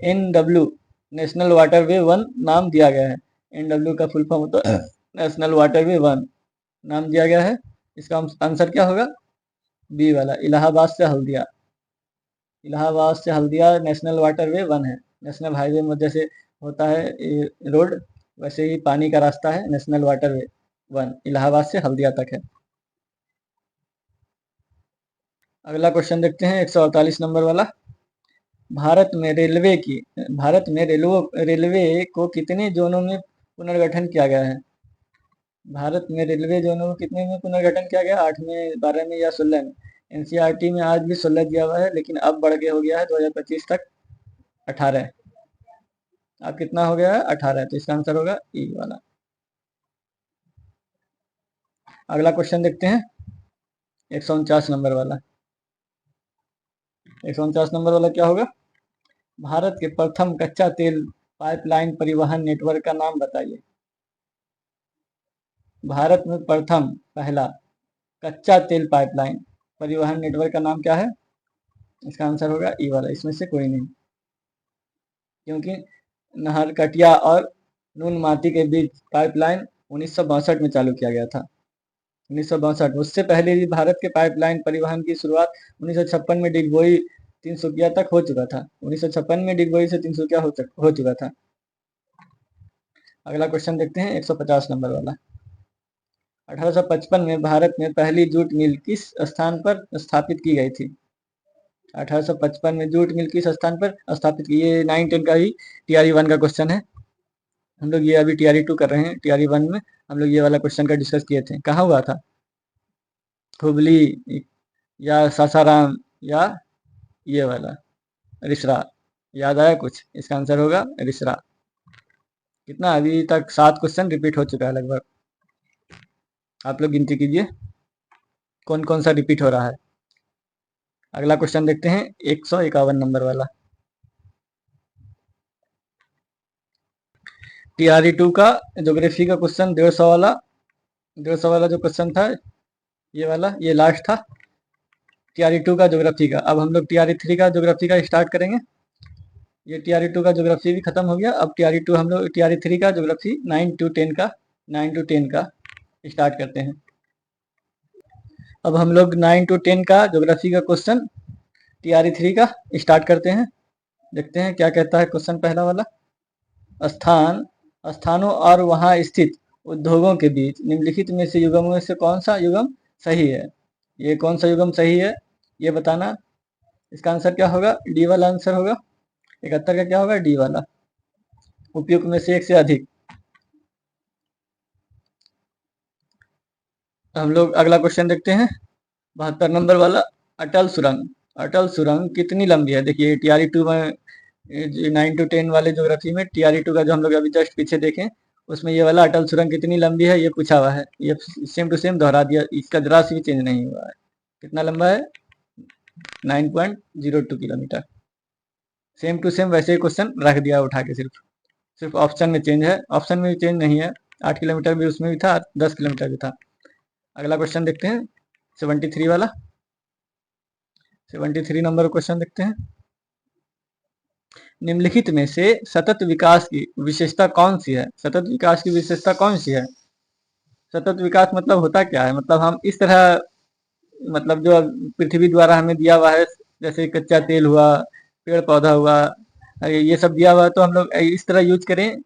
[SPEAKER 1] NW नेशनल वाटरवे 1 नाम दिया गया है? NW का फुल फॉर्म होता है नेशनल वाटरवे 1 नाम दिया गया है। इसका आंसर क्या होगा? बी वाला, इलाहाबाद से हल्दिया। इलाहाबाद से हल्दिया नेशनल वाटरवे 1 है। नेशनल हाईवे में जैसे होता है रोड, वैसे ही पानी का रास्ता है नेशनल वाटरवे 1, इलाहाबाद से हल्दिया तक है। अगला क्वेश्चन देखते हैं 148 नंबर वाला। भारत में रेलवे को कितने जोनों में पुनर्गठन किया गया है? भारत में रेलवे जोनों को कितने में पुनर्गठन किया गया? 8 में, 12 में या 16 में? एनसीईआरटी में आज भी 16 दिया हुआ है, लेकिन अब बढ़ के हो गया है 2025 तक 18। अब कितना हो गया है? 18। तो इसका आंसर होगा ई वाला। अगला क्वेश्चन देखते हैं 149 नंबर वाला। 149 नंबर वाला क्या होगा? भारत के प्रथम कच्चा तेल पाइपलाइन परिवहन नेटवर्क का नाम बताइए। भारत में प्रथम पहला कच्चा तेल पाइपलाइन परिवहन नेटवर्क का नाम क्या है? इसका आंसर होगा ई वाला, इसमें से कोई नहीं, क्योंकि नहरकटिया और नूनमाती के बीच पाइपलाइन 1962 में चालू किया गया था। 1962। उससे पहले भी भारत के पाइपलाइन परिवहन की शुरुआत 1956 में डिगबोई तिनसुकिया तक हो चुका था। 1956 में डिगबोई से तिनसुकिया हो चुका था। अगला क्वेश्चन देखते हैं 150 नंबर वाला। 1855 में भारत में पहली जूट मिल किस स्थान पर स्थापित की गई थी? 1855 में जूट मिल किस स्थान पर स्थापित की? ये 9-10 का ही टीआरई 1 का क्वेश्चन है। हम लोग ये अभी टीआरई 2 कर रहे हैं। टीआरई 1 में हम लोग ये वाला क्वेश्चन का डिस्कस किए थे। कहाँ हुआ था? हुबली या सासाराम या ये वाला रिसरा? याद आया कुछ? इसका आंसर होगा रिसरा। कितना अभी तक 7 क्वेश्चन रिपीट हो चुका है लगभग। आप लोग गिनती कीजिए कौन कौन सा रिपीट हो रहा है। अगला क्वेश्चन देखते हैं 151 नंबर वाला। टीआरई 2 का ज्योग्राफी का क्वेश्चन 150 वाला जो क्वेश्चन था, ये वाला, ये लास्ट था टीआरई 2 का ज्योग्राफी का। अब हम लोग टीआरई 3 का ज्योग्राफी का स्टार्ट करेंगे। ये टीआरई 2 का ज्योग्राफी भी खत्म हो गया। अब टीआरई 2 हम लोग टीआरई 3 का ज्योग्राफी 9 to 10 का स्टार्ट करते हैं। अब हम लोग 9 to 10 का ज्योग्राफी का क्वेश्चन टीआरई 3 का स्टार्ट करते हैं। देखते हैं क्या कहता है क्वेश्चन पहला वाला। स्थान स्थानों और वहां स्थित उद्योगों के बीच निम्नलिखित में से युग्मों में से कौन सा युग्म सही है? ये कौन सा युग्म सही है ये बताना। इसका आंसर क्या होगा? डी वाला आंसर होगा। 71 का क्या होगा? डी वाला। उपयुक्त में से एक से अधिक। हम लोग अगला क्वेश्चन देखते हैं 72 नंबर वाला। अटल सुरंग। अटल सुरंग कितनी लंबी है? देखिए टीआरई 2 में 9 to 10 वाले ज्योग्राफी में टीआरई 2 का जो हम लोग अभी जस्ट पीछे देखें उसमें ये वाला अटल सुरंग कितनी लंबी है ये पूछा हुआ है। ये सेम टू सेम दोहरा दिया, इसका जरा सी भी चेंज नहीं हुआ है। कितना लंबा है? 9.02 किलोमीटर। सेम टू सेम वैसे ही क्वेश्चन रख दिया उठा के, सिर्फ सिर्फ ऑप्शन में चेंज है। ऑप्शन में भी चेंज नहीं है। 8 किलोमीटर भी उसमें भी था, 10 किलोमीटर भी था। अगला क्वेश्चन देखते हैं 73 वाला। 73 नंबर क्वेश्चन देखते हैं। निम्नलिखित में से सतत विकास की विशेषता कौन सी है? सतत विकास की विशेषता कौन सी है? सतत विकास मतलब होता क्या है? मतलब हम इस तरह, मतलब जो पृथ्वी द्वारा हमें दिया हुआ है, जैसे कच्चा तेल हुआ, पेड़ पौधा हुआ, ये सब दिया हुआ है, तो हम लोग इस तरह यूज करें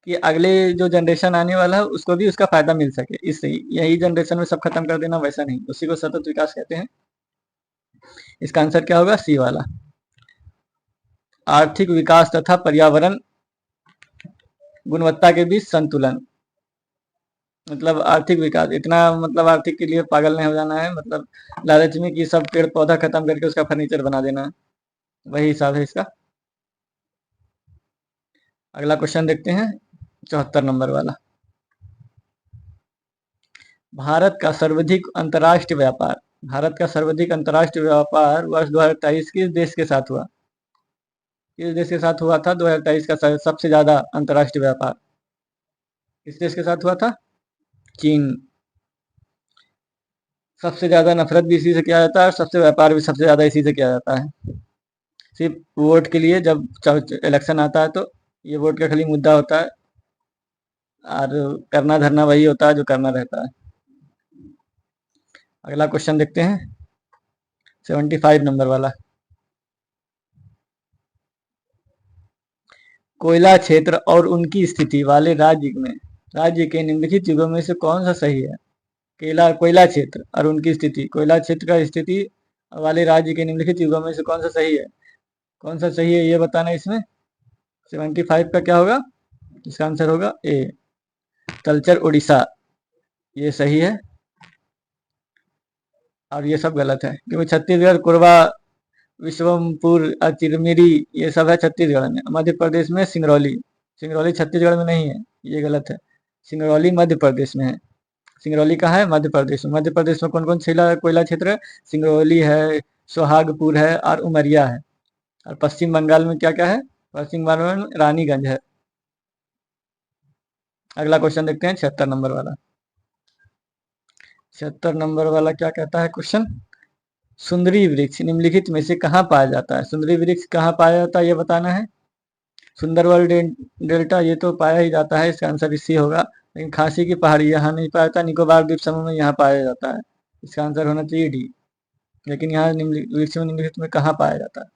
[SPEAKER 1] कि अगले जो जनरेशन आने वाला है उसको भी उसका फायदा मिल सके। इससे यही जनरेशन में सब खत्म कर देना वैसा नहीं, उसी को सतत विकास कहते हैं। इसका आंसर क्या होगा? सी वाला। आर्थिक विकास तथा पर्यावरण गुणवत्ता के बीच संतुलन। मतलब आर्थिक विकास, इतना मतलब आर्थिक के लिए पागल नहीं हो जाना है, मतलब लालच में कि सब पेड़ पौधा खत्म करके उसका फर्नीचर बना देना है, वही हिसाब है इसका। अगला क्वेश्चन देखते हैं 74 नंबर वाला। भारत का सर्वाधिक अंतर्राष्ट्रीय व्यापार। भारत का सर्वाधिक अंतर्राष्ट्रीय व्यापार वर्ष 2023 किस देश के साथ हुआ? किस देश के साथ हुआ था 2023 का सबसे ज्यादा अंतर्राष्ट्रीय व्यापार? किस देश के साथ हुआ था? चीन। सबसे ज्यादा नफरत भी इसी से किया जाता है और सबसे व्यापार भी सबसे ज्यादा इसी से किया जाता है। सिर्फ वोट के लिए जब इलेक्शन आता है तो ये वोट का खाली मुद्दा होता है, और करना धरना वही होता है जो करना रहता है। अगला क्वेश्चन देखते हैं 75 नंबर वाला। कोयला क्षेत्र और उनकी स्थिति वाले राज्य के निम्नलिखित युगों में से कौन सा सही है? कोयला क्षेत्र और उनकी स्थिति, कोयला क्षेत्र का स्थिति वाले राज्य के निम्नलिखित युगों में से कौन सा सही है? कौन सा सही है ये बताना। इसमें 75 का क्या होगा? इसका आंसर होगा ए, तलचर उड़ीसा। ये सही है और ये सब गलत है, क्योंकि छत्तीसगढ़, कोरबा, विश्वमपुर, चिरमिरी ये सब है छत्तीसगढ़ में। मध्य प्रदेश में सिंगरौली। सिंगरौली छत्तीसगढ़ में नहीं है, ये गलत है। सिंगरौली मध्य प्रदेश में है। सिंगरौली कहाँ है? मध्य प्रदेश में। मध्य प्रदेश में कौन कौन सा कोयला क्षेत्र है? सिंगरौली है, सोहागपुर है और उमरिया है। और पश्चिम बंगाल में क्या क्या है? पश्चिम बंगाल में रानीगंज है। अगला क्वेश्चन देखते हैं 76 नंबर वाला। 76 नंबर वाला क्या कहता है क्वेश्चन? सुंदरी वृक्ष निम्नलिखित में से कहाँ पाया जाता है? सुंदरी वृक्ष कहाँ पाया जाता है ये बताना है। सुंदरबन डेल्टा ये तो पाया ही जाता है, इसका आंसर इसी होगा। लेकिन खांसी की पहाड़ी यहाँ नहीं पाया जाता, निकोबार द्वीप समूह में यहाँ पाया जाता है। इसका आंसर होना चाहिए डी। लेकिन यहाँ वृक्ष में निम्नलिखित में कहाँ पाया जाता है?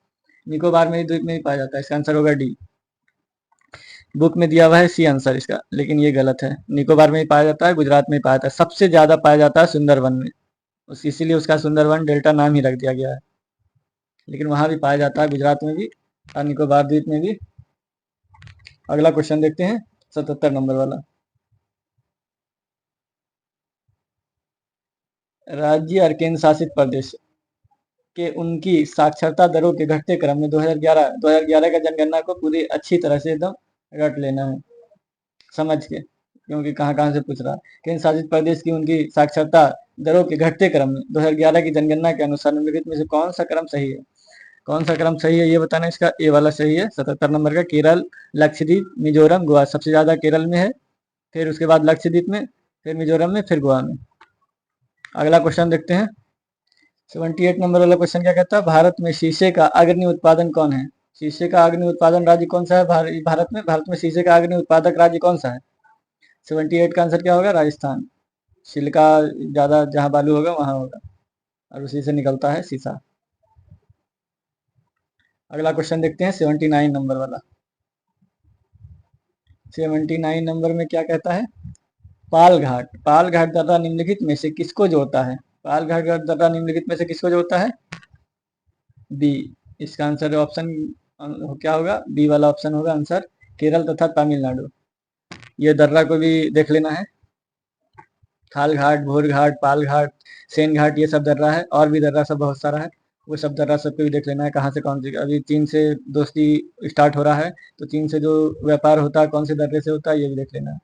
[SPEAKER 1] निकोबार में ही द्वीप में ही पाया जाता है, इसका आंसर होगा डी। बुक में दिया हुआ है सी आंसर इसका, लेकिन ये गलत है। निकोबार में ही पाया जाता है, गुजरात में ही पाया जाता है, सबसे ज्यादा पाया जाता है सुंदरबन में। इसीलिए उसका सुंदरबन डेल्टा नाम ही रख दिया गया है। लेकिन वहां भी पाया जाता है, गुजरात में भी और निकोबार द्वीप में भी। अगला क्वेश्चन देखते हैं 77 नंबर वाला। राज्य और केंद्र शासित प्रदेश के उनकी साक्षरता दरों के घटते क्रम में 2011 का जनगणना को पूरी अच्छी तरह से एकदम रट लेना है समझ के, क्योंकि कहाँ कहाँ से पूछ रहा है। केंद्र शासित प्रदेश की उनकी साक्षरता दरों के घटते क्रम में 2011 की जनगणना के अनुसार निम्नलिखित में से कौन सा क्रम सही है? कौन सा क्रम सही है ये बताना। इसका ए वाला सही है 77 नंबर का। केरल, लक्षद्वीप, मिजोरम, गोवा। सबसे ज्यादा केरल में है, फिर उसके बाद लक्षद्वीप में, फिर मिजोरम में, फिर गोवा में। अगला क्वेश्चन देखते हैं 78 नंबर वाला क्वेश्चन क्या कहता है? भारत में शीशे का अग्रणी उत्पादन कौन है? शीशे का अग्रणी उत्पादन राज्य कौन सा है भारत में शीशे का अग्रणी उत्पादक राज्य कौन सा है? 78 का आंसर क्या होगा? राजस्थान। सिलिका ज्यादा जहाँ बालू होगा वहां होगा और उसी से निकलता है शीशा। अगला क्वेश्चन देखते हैं 79 नंबर वाला। 79 नंबर में क्या कहता है? पाल घाट। पाल घाट दर्रा निम्नलिखित में से किसको जोड़ता है? पाल घाट दर्रा निम्नलिखित में से किसको जोड़ता है? बी। इसका आंसर ऑप्शन क्या होगा? बी वाला ऑप्शन होगा आंसर, केरल तथा तमिलनाडु। ये दर्रा को भी देख लेना है। खाल घाट, भोर घाट, पाल घाट, सेन घाट, ये सब दर्रा है, और भी दर्रा सब बहुत सारा है। वो सब दर्रा सब पे भी देख लेना है कहाँ से कौन सी। अभी चीन से दोस्ती स्टार्ट हो रहा है, तो चीन से जो व्यापार होता है कौन से दर्रे से होता है, ये भी देख लेना है।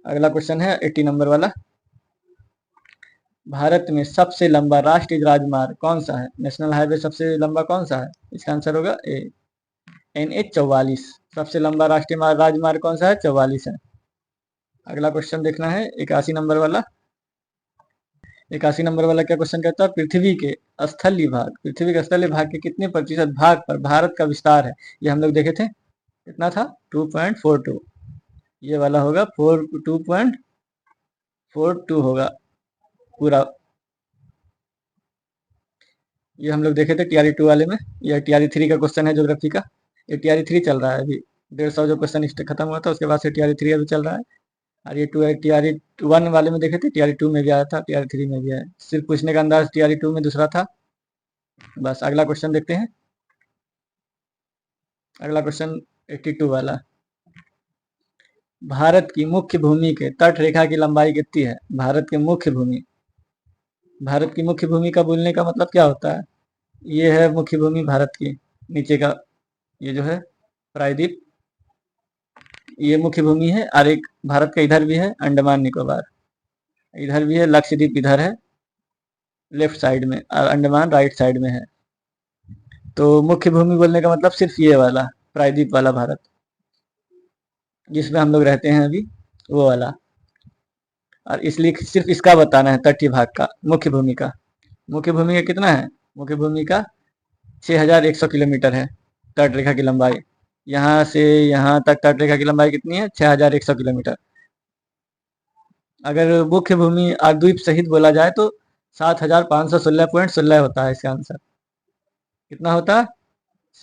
[SPEAKER 1] अगला क्वेश्चन है 80 नंबर वाला। भारत में सबसे लंबा राष्ट्रीय राजमार्ग कौन सा है? नेशनल हाईवे सबसे लंबा कौन सा है? इसका आंसर होगा ए, NH 44। सबसे लंबा राष्ट्रीय राजमार्ग कौन सा है? 44 है। अगला क्वेश्चन देखना है 81 नंबर वाला। 81 नंबर वाला क्या क्वेश्चन कहता है? पृथ्वी के स्थलीय भाग, पृथ्वी के स्थलीय भाग के कितने प्रतिशत भाग पर भारत का विस्तार है? ये हम लोग देखे थे, कितना था? 2.42। ये वाला होगा 2.42 होगा पूरा। ये हम लोग देखे थे TRE 2 वाले में। यह TRE 3 का क्वेश्चन है ज्योग्राफी का। ये TRE 3 चल रहा है अभी, 150 जो क्वेश्चन खत्म हुआ था उसके बाद से TRE 3 अभी चल रहा है। और ये TRE 1 वाले में देखे थे, TRE 2 में भी आया था, TRE 3 में भी आया। सिर्फ पूछने का अंदाज TRE 2 में दूसरा था। बस अगला क्वेश्चन देखते हैं। अगला क्वेश्चन 82 वाला। भारत की मुख्य भूमि के तट रेखा की लंबाई कितनी है? भारत की मुख्य भूमि, भारत की मुख्य भूमि का बोलने का मतलब क्या होता है? ये है मुख्य भूमि भारत की, नीचे का ये जो है प्रायद्वीप, ये मुख्य भूमि है। और एक भारत का इधर भी है अंडमान निकोबार, इधर भी है लक्षद्वीप, इधर है लेफ्ट साइड में, और अंडमान राइट साइड में है। तो मुख्य भूमि बोलने का मतलब सिर्फ ये वाला प्रायद्वीप वाला भारत, जिसमें हम लोग रहते हैं अभी, वो वाला। और इसलिए सिर्फ इसका बताना है तटीय भाग का, मुख्य भूमि का। मुख्य भूमि का कितना है? मुख्य भूमि का 6100 किलोमीटर है तट रेखा की लंबाई। यहाँ से यहाँ तक तट रेखा की लंबाई कितनी है? 6100 किलोमीटर। अगर मुख्य भूमि और द्वीप सहित बोला जाए तो 7516.16 होता है इसका आंसर। कितना होता है?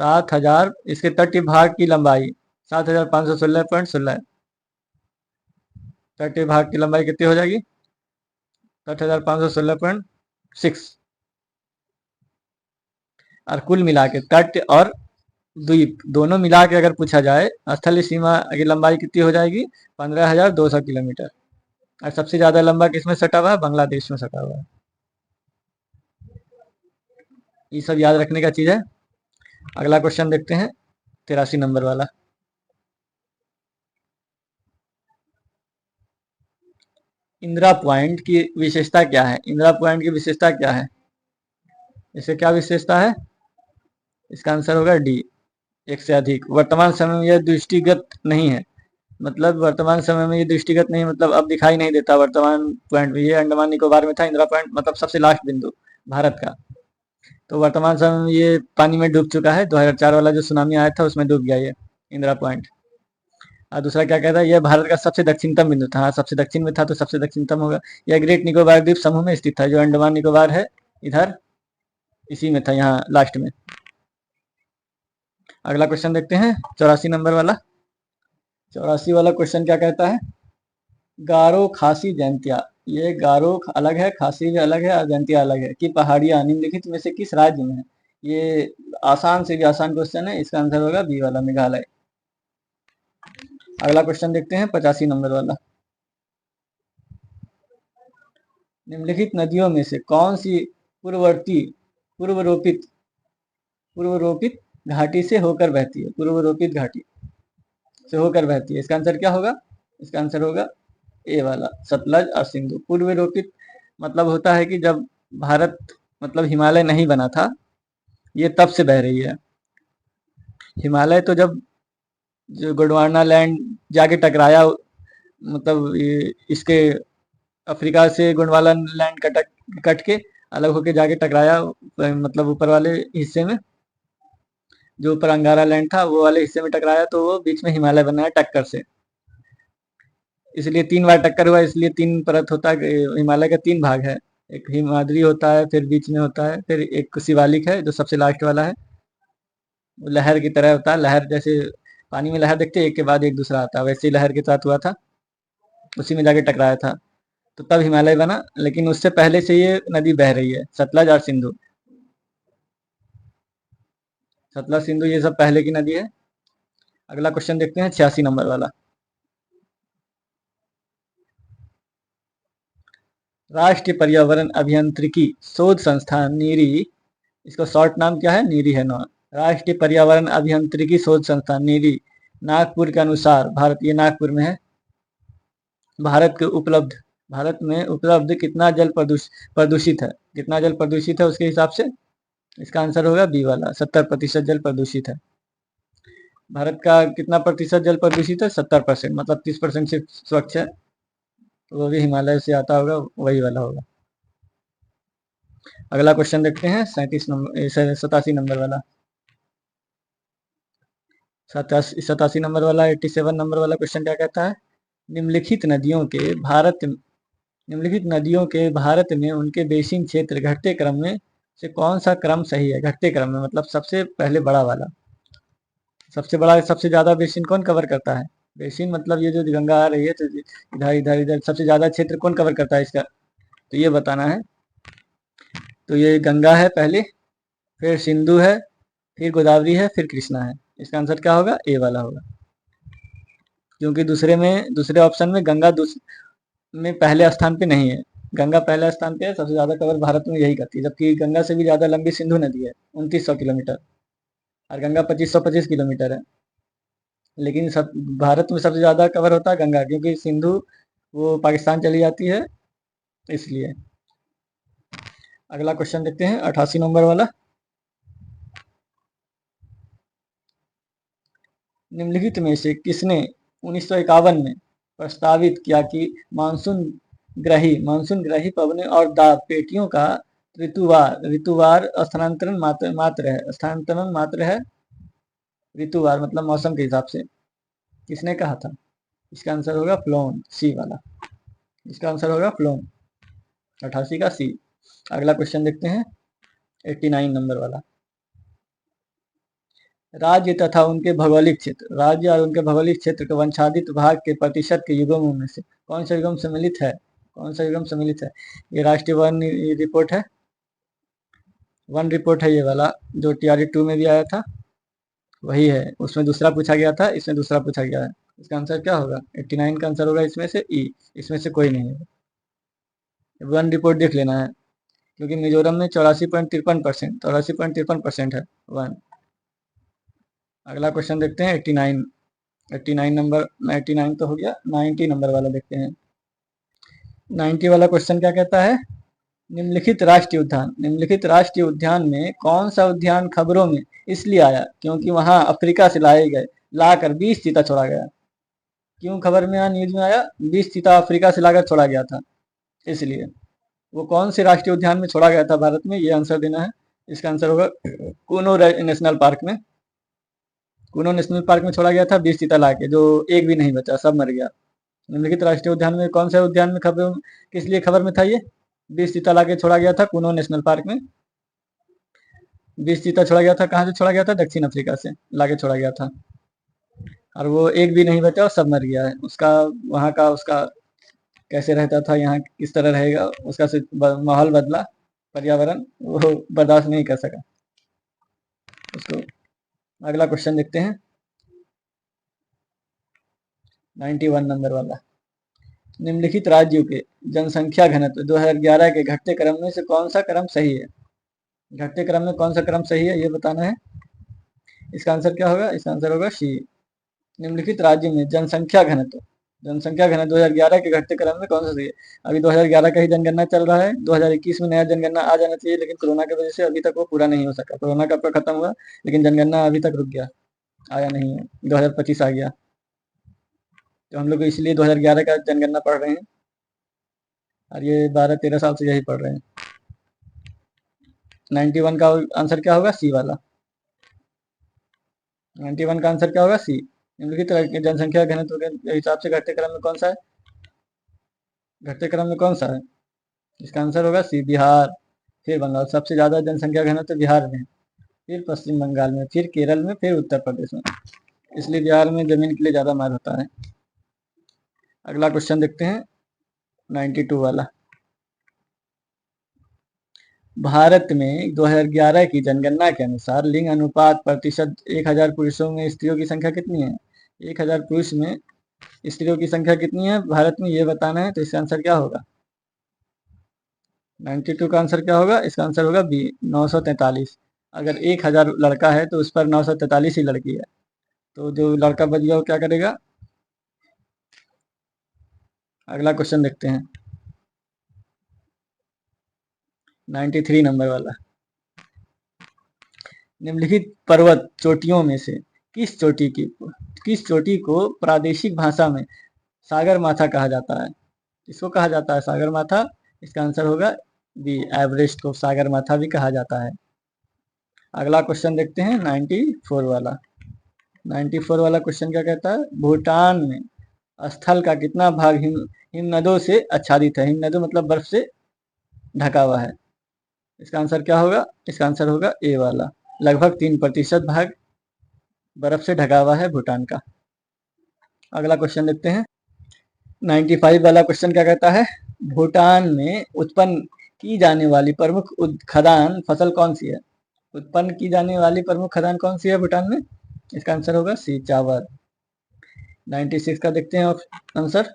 [SPEAKER 1] 7000, इसके तटीय भाग की लंबाई 7516.16। तटीय भाग की लंबाई कितनी हो जाएगी? 7516.6। और कुल मिला के तट और द्वीप दोनों मिला के अगर पूछा जाए, स्थलीय सीमा की लंबाई कितनी हो जाएगी? 15200 किलोमीटर। और सबसे ज्यादा लंबा किसमें सटा हुआ है? बांग्लादेश में सटा हुआ है। ये सब याद रखने का चीज है। अगला क्वेश्चन देखते हैं 83 नंबर वाला। इंदिरा पॉइंट की विशेषता क्या है? इंदिरा पॉइंट की विशेषता क्या है? इसे क्या विशेषता है? इसका आंसर होगा डी, एक से अधिक। वर्तमान समय में यह दृष्टिगत नहीं है, मतलब वर्तमान समय में ये दृष्टिगत नहीं, मतलब अब दिखाई नहीं देता वर्तमान पॉइंट में। ये अंडमान निकोबार में था इंदिरा पॉइंट, मतलब सबसे लास्ट बिंदु भारत का। तो वर्तमान समय में ये पानी में डूब चुका है। 2004 वाला जो सुनामी आया था उसमें डूब गया ये इंदिरा पॉइंट। और दूसरा क्या कहता है? यह भारत का सबसे दक्षिणतम बिंदु था। हाँ, सबसे दक्षिण में था तो सबसे दक्षिणतम होगा। यह ग्रेट निकोबार द्वीप समूह में स्थित था, जो अंडमान निकोबार है इधर इसी में था, यहाँ लास्ट में। अगला क्वेश्चन देखते हैं 84 नंबर वाला। 84 वाला क्वेश्चन क्या कहता है? गारो खासी जैंतिया, ये गारो अलग है, खासी भी अलग है, और जैंतिया अलग है, कि पहाड़ियां निम्नलिखित में से किस राज्य में है? ये आसान से भी आसान क्वेश्चन है। इसका आंसर होगा बी वाला, मेघालय। अगला क्वेश्चन देखते हैं 85 नंबर वाला। निम्नलिखित नदियों में से कौन सी पूर्ववर्ती पूर्वरोपित पूर्वरोपित घाटी से होकर बहती है? पूर्वरोपित घाटी से होकर बहती है। इसका आंसर क्या होगा? इसका आंसर होगा ए वाला, सतलज और सिंधु। पूर्वरोपित मतलब होता है कि जब भारत, मतलब हिमालय नहीं बना था, ये तब से बह रही है। हिमालय तो जब जो गोंडवाना लैंड जाके टकराया, मतलब इसके अफ्रीका से गोंडवाना लैंड कट के अलग होके जाके टकराया, मतलब ऊपर वाले हिस्से में, जो ऊपर अंगारा लैंड था वो वाले हिस्से में टकराया, तो वो बीच में हिमालय बना है टक्कर से। इसलिए 3 बार टक्कर हुआ, इसलिए 3 परत होता है। हिमालय का 3 भाग है, एक हिमाद्री होता है, फिर बीच में होता है, फिर एक शिवालिक है जो सबसे लास्ट वाला है, वो लहर की तरह होता है, लहर जैसे पानी में लहर देखते एक के बाद एक दूसरा आता, वैसे ही लहर के साथ हुआ था, उसी में जाके टकराया था, तो तब हिमालय बना। लेकिन उससे पहले से ये नदी बह रही है, सतलज और सिंधु। सतलज सिंधु ये सब पहले की नदी है। अगला क्वेश्चन देखते हैं 86 नंबर वाला। राष्ट्रीय पर्यावरण अभियांत्रिकी शोध संस्थान नीरी, इसका शॉर्ट नाम क्या है, नीरी है ना। राष्ट्रीय पर्यावरण अभियांत्रिकी शोध संस्थान नीरी नागपुर के अनुसार, भारत, ये नागपुर में है, भारत में उपलब्ध कितना जल प्रदूषित है, कितना जल प्रदूषित है उसके हिसाब से इसका आंसर होगा बी वाला, 70% जल प्रदूषित है। भारत का कितना प्रतिशत जल प्रदूषित है, 70%, मतलब 30% सिर्फ स्वच्छ है, तो वो भी हिमालय से आता होगा, वही वाला होगा। अगला क्वेश्चन देखते हैं 87 नंबर वाला। 87 नंबर वाला, 87 नंबर वाला क्वेश्चन क्या कहता है, निम्नलिखित नदियों के भारत में उनके बेसिन क्षेत्र घटते क्रम में से कौन सा क्रम सही है। घटते क्रम में मतलब सबसे पहले बड़ा वाला, सबसे ज्यादा बेसिन कौन कवर करता है। बेसिन मतलब ये जो गंगा आ रही है, तो इधर इधर इधर सबसे ज्यादा क्षेत्र कौन कवर करता है इसका, तो ये बताना है। तो ये गंगा है पहले, फिर सिंधु है, फिर गोदावरी है, फिर कृष्णा है। इसका आंसर क्या होगा, ए वाला होगा, क्योंकि दूसरे ऑप्शन में गंगा में पहले स्थान पे नहीं है। गंगा पहले स्थान पे है, सबसे ज्यादा कवर भारत में यही करती है, जबकि गंगा से भी ज्यादा लंबी सिंधु नदी है, 2900 किलोमीटर, और गंगा 2525 किलोमीटर है। लेकिन सब भारत में सबसे ज्यादा कवर होता है गंगा, क्योंकि सिंधु वो पाकिस्तान चली जाती है, इसलिए। अगला क्वेश्चन देखते हैं 88 नंबर वाला। निम्नलिखित में से किसने 1951 में प्रस्तावित किया कि मानसून ग्रही पवनों और दाब पेटियों का ऋतुवार स्थानांतरण मात्र है। ऋतुवार मतलब मौसम के हिसाब से, किसने कहा था। इसका आंसर होगा फ्लोन, सी वाला, इसका आंसर होगा फ्लोन, 88 का सी। अगला क्वेश्चन देखते हैं 89 नंबर वाला। राज्य और उनके भौगोलिक क्षेत्र के वंशादित भाग के प्रतिशत के युगों में से कौन सा युगम सम्मिलित है। ये राष्ट्रीय वन रिपोर्ट है, ये वाला, जो TRE 2 में भी आया था, वही है। उसमें दूसरा पूछा गया था, इसमें दूसरा पूछा गया है। इसका आंसर क्या होगा, 89 का आंसर होगा इसमें से ई, इसमें से कोई नहीं है। वन रिपोर्ट देख लेना है, क्योंकि मिजोरम में 84.53% है वन। अगला क्वेश्चन देखते हैं 89 नंबर, 89 तो हो गया, 90 नंबर वाला देखते हैं। 90 वाला क्वेश्चन क्या कहता है, निम्नलिखित राष्ट्रीय उद्यान में कौन सा उद्यान खबरों में इसलिए आया क्योंकि वहां अफ्रीका से लाकर 20 चीता छोड़ा गया। क्यों खबर में आया, न्यूज में आया, 20 चीता अफ्रीका से लाकर छोड़ा गया था, इसलिए। वो कौन से राष्ट्रीय उद्यान में छोड़ा गया था भारत में, ये आंसर देना है। इसका आंसर होगा कूनो नेशनल पार्क में। कूनो नेशनल पार्क में छोड़ा गया था 20 चीता लाके, जो एक भी नहीं बचा, सब मर गया। निम्नलिखित राष्ट्रीय उद्यान में कौन सा उद्यान में खबर, किस लिए खबर में था ये, 20 चीता लाके छोड़ा गया था कूनो नेशनल पार्क में। 20 चीता छोड़ा गया था, कहाँ से छोड़ा गया था, दक्षिण अफ्रीका से लाके छोड़ा गया था, और वो एक भी नहीं बचा और सब मर गया है। उसका वहाँ का उसका कैसे रहता था, यहाँ किस तरह रहेगा, उसका माहौल बदला, पर्यावरण वो बर्दाश्त नहीं कर सका उसको। अगला क्वेश्चन देखते हैं 91 नंबर वाला। निम्नलिखित राज्यों के जनसंख्या घनत्व 2011 के घटते क्रम में से कौन सा क्रम सही है। घटते क्रम में कौन सा क्रम सही है, ये बताना है। इसका आंसर क्या होगा, इसका आंसर होगा सी। निम्नलिखित राज्य में जनसंख्या घनत्व 2011 के घटते क्रम में कौन सा सही है। अभी 2011 का ही जनगणना चल रहा है, 2021 में नया जनगणना आ जाना चाहिए, लेकिन कोरोना की वजह से अभी तक वो पूरा नहीं हो सका। कोरोना कब का खत्म हुआ, लेकिन जनगणना अभी तक रुक गया, आया नहीं है। 2025 आ गया, तो हम लोग इसलिए 2011 का जनगणना पढ़ रहे हैं, और ये 12-13 साल से यही पढ़ रहे हैं। 91 का आंसर क्या होगा, सी वाला। 91 का आंसर क्या होगा, सी। निम्नलिखित जनसंख्या घनत्व के हिसाब से घटते क्रम में कौन सा है, घटते क्रम में कौन सा है। इसका आंसर होगा सी, बिहार, फिर बंगाल। सबसे ज्यादा जनसंख्या घनत्व बिहार में, फिर पश्चिम बंगाल में, फिर केरल में, फिर उत्तर प्रदेश में। इसलिए बिहार में ज़मीन के लिए ज़्यादा मार होता है। अगला क्वेश्चन देखते हैं 92 वाला। भारत में 2011 की जनगणना के अनुसार लिंग अनुपात प्रतिशत 1000 पुरुषों में स्त्रियों की संख्या कितनी है? 1000 पुरुष में स्त्रियों की संख्या कितनी है भारत में, ये बताना है। तो इसका आंसर क्या होगा? 92 का आंसर क्या होगा? इसका आंसर होगा बी, 943। अगर 1000 लड़का है तो उस पर 943 ही लड़की है, तो जो लड़का बच गया वो क्या करेगा? अगला क्वेश्चन देखते हैं 93 नंबर वाला। निम्नलिखित पर्वत चोटियों में से किस चोटी की किस चोटी को प्रादेशिक भाषा में सागर माथा कहा जाता है? इसको कहा जाता है सागर माथा। इसका आंसर होगा बी, एवरेस्ट को सागर माथा भी कहा जाता है। अगला क्वेश्चन देखते हैं 94 वाला। 94 वाला क्वेश्चन क्या कहता है? भूटान में स्थल का कितना भाग हिमनदों से आच्छादित है? हिमनदों मतलब बर्फ से ढका हुआ है। इसका आंसर क्या होगा? इसका आंसर होगा ए वाला, लगभग 3% भाग बर्फ से ढका हुआ है भूटान का। अगला क्वेश्चन देखते हैं 95 वाला क्वेश्चन क्या कहता है? भूटान में उत्पन्न की जाने वाली प्रमुख खदान फसल कौन सी है? उत्पन्न की जाने वाली प्रमुख खदान कौन सी है भूटान में? इसका आंसर होगा सी, चावल। 96 का देखते हैं आंसर।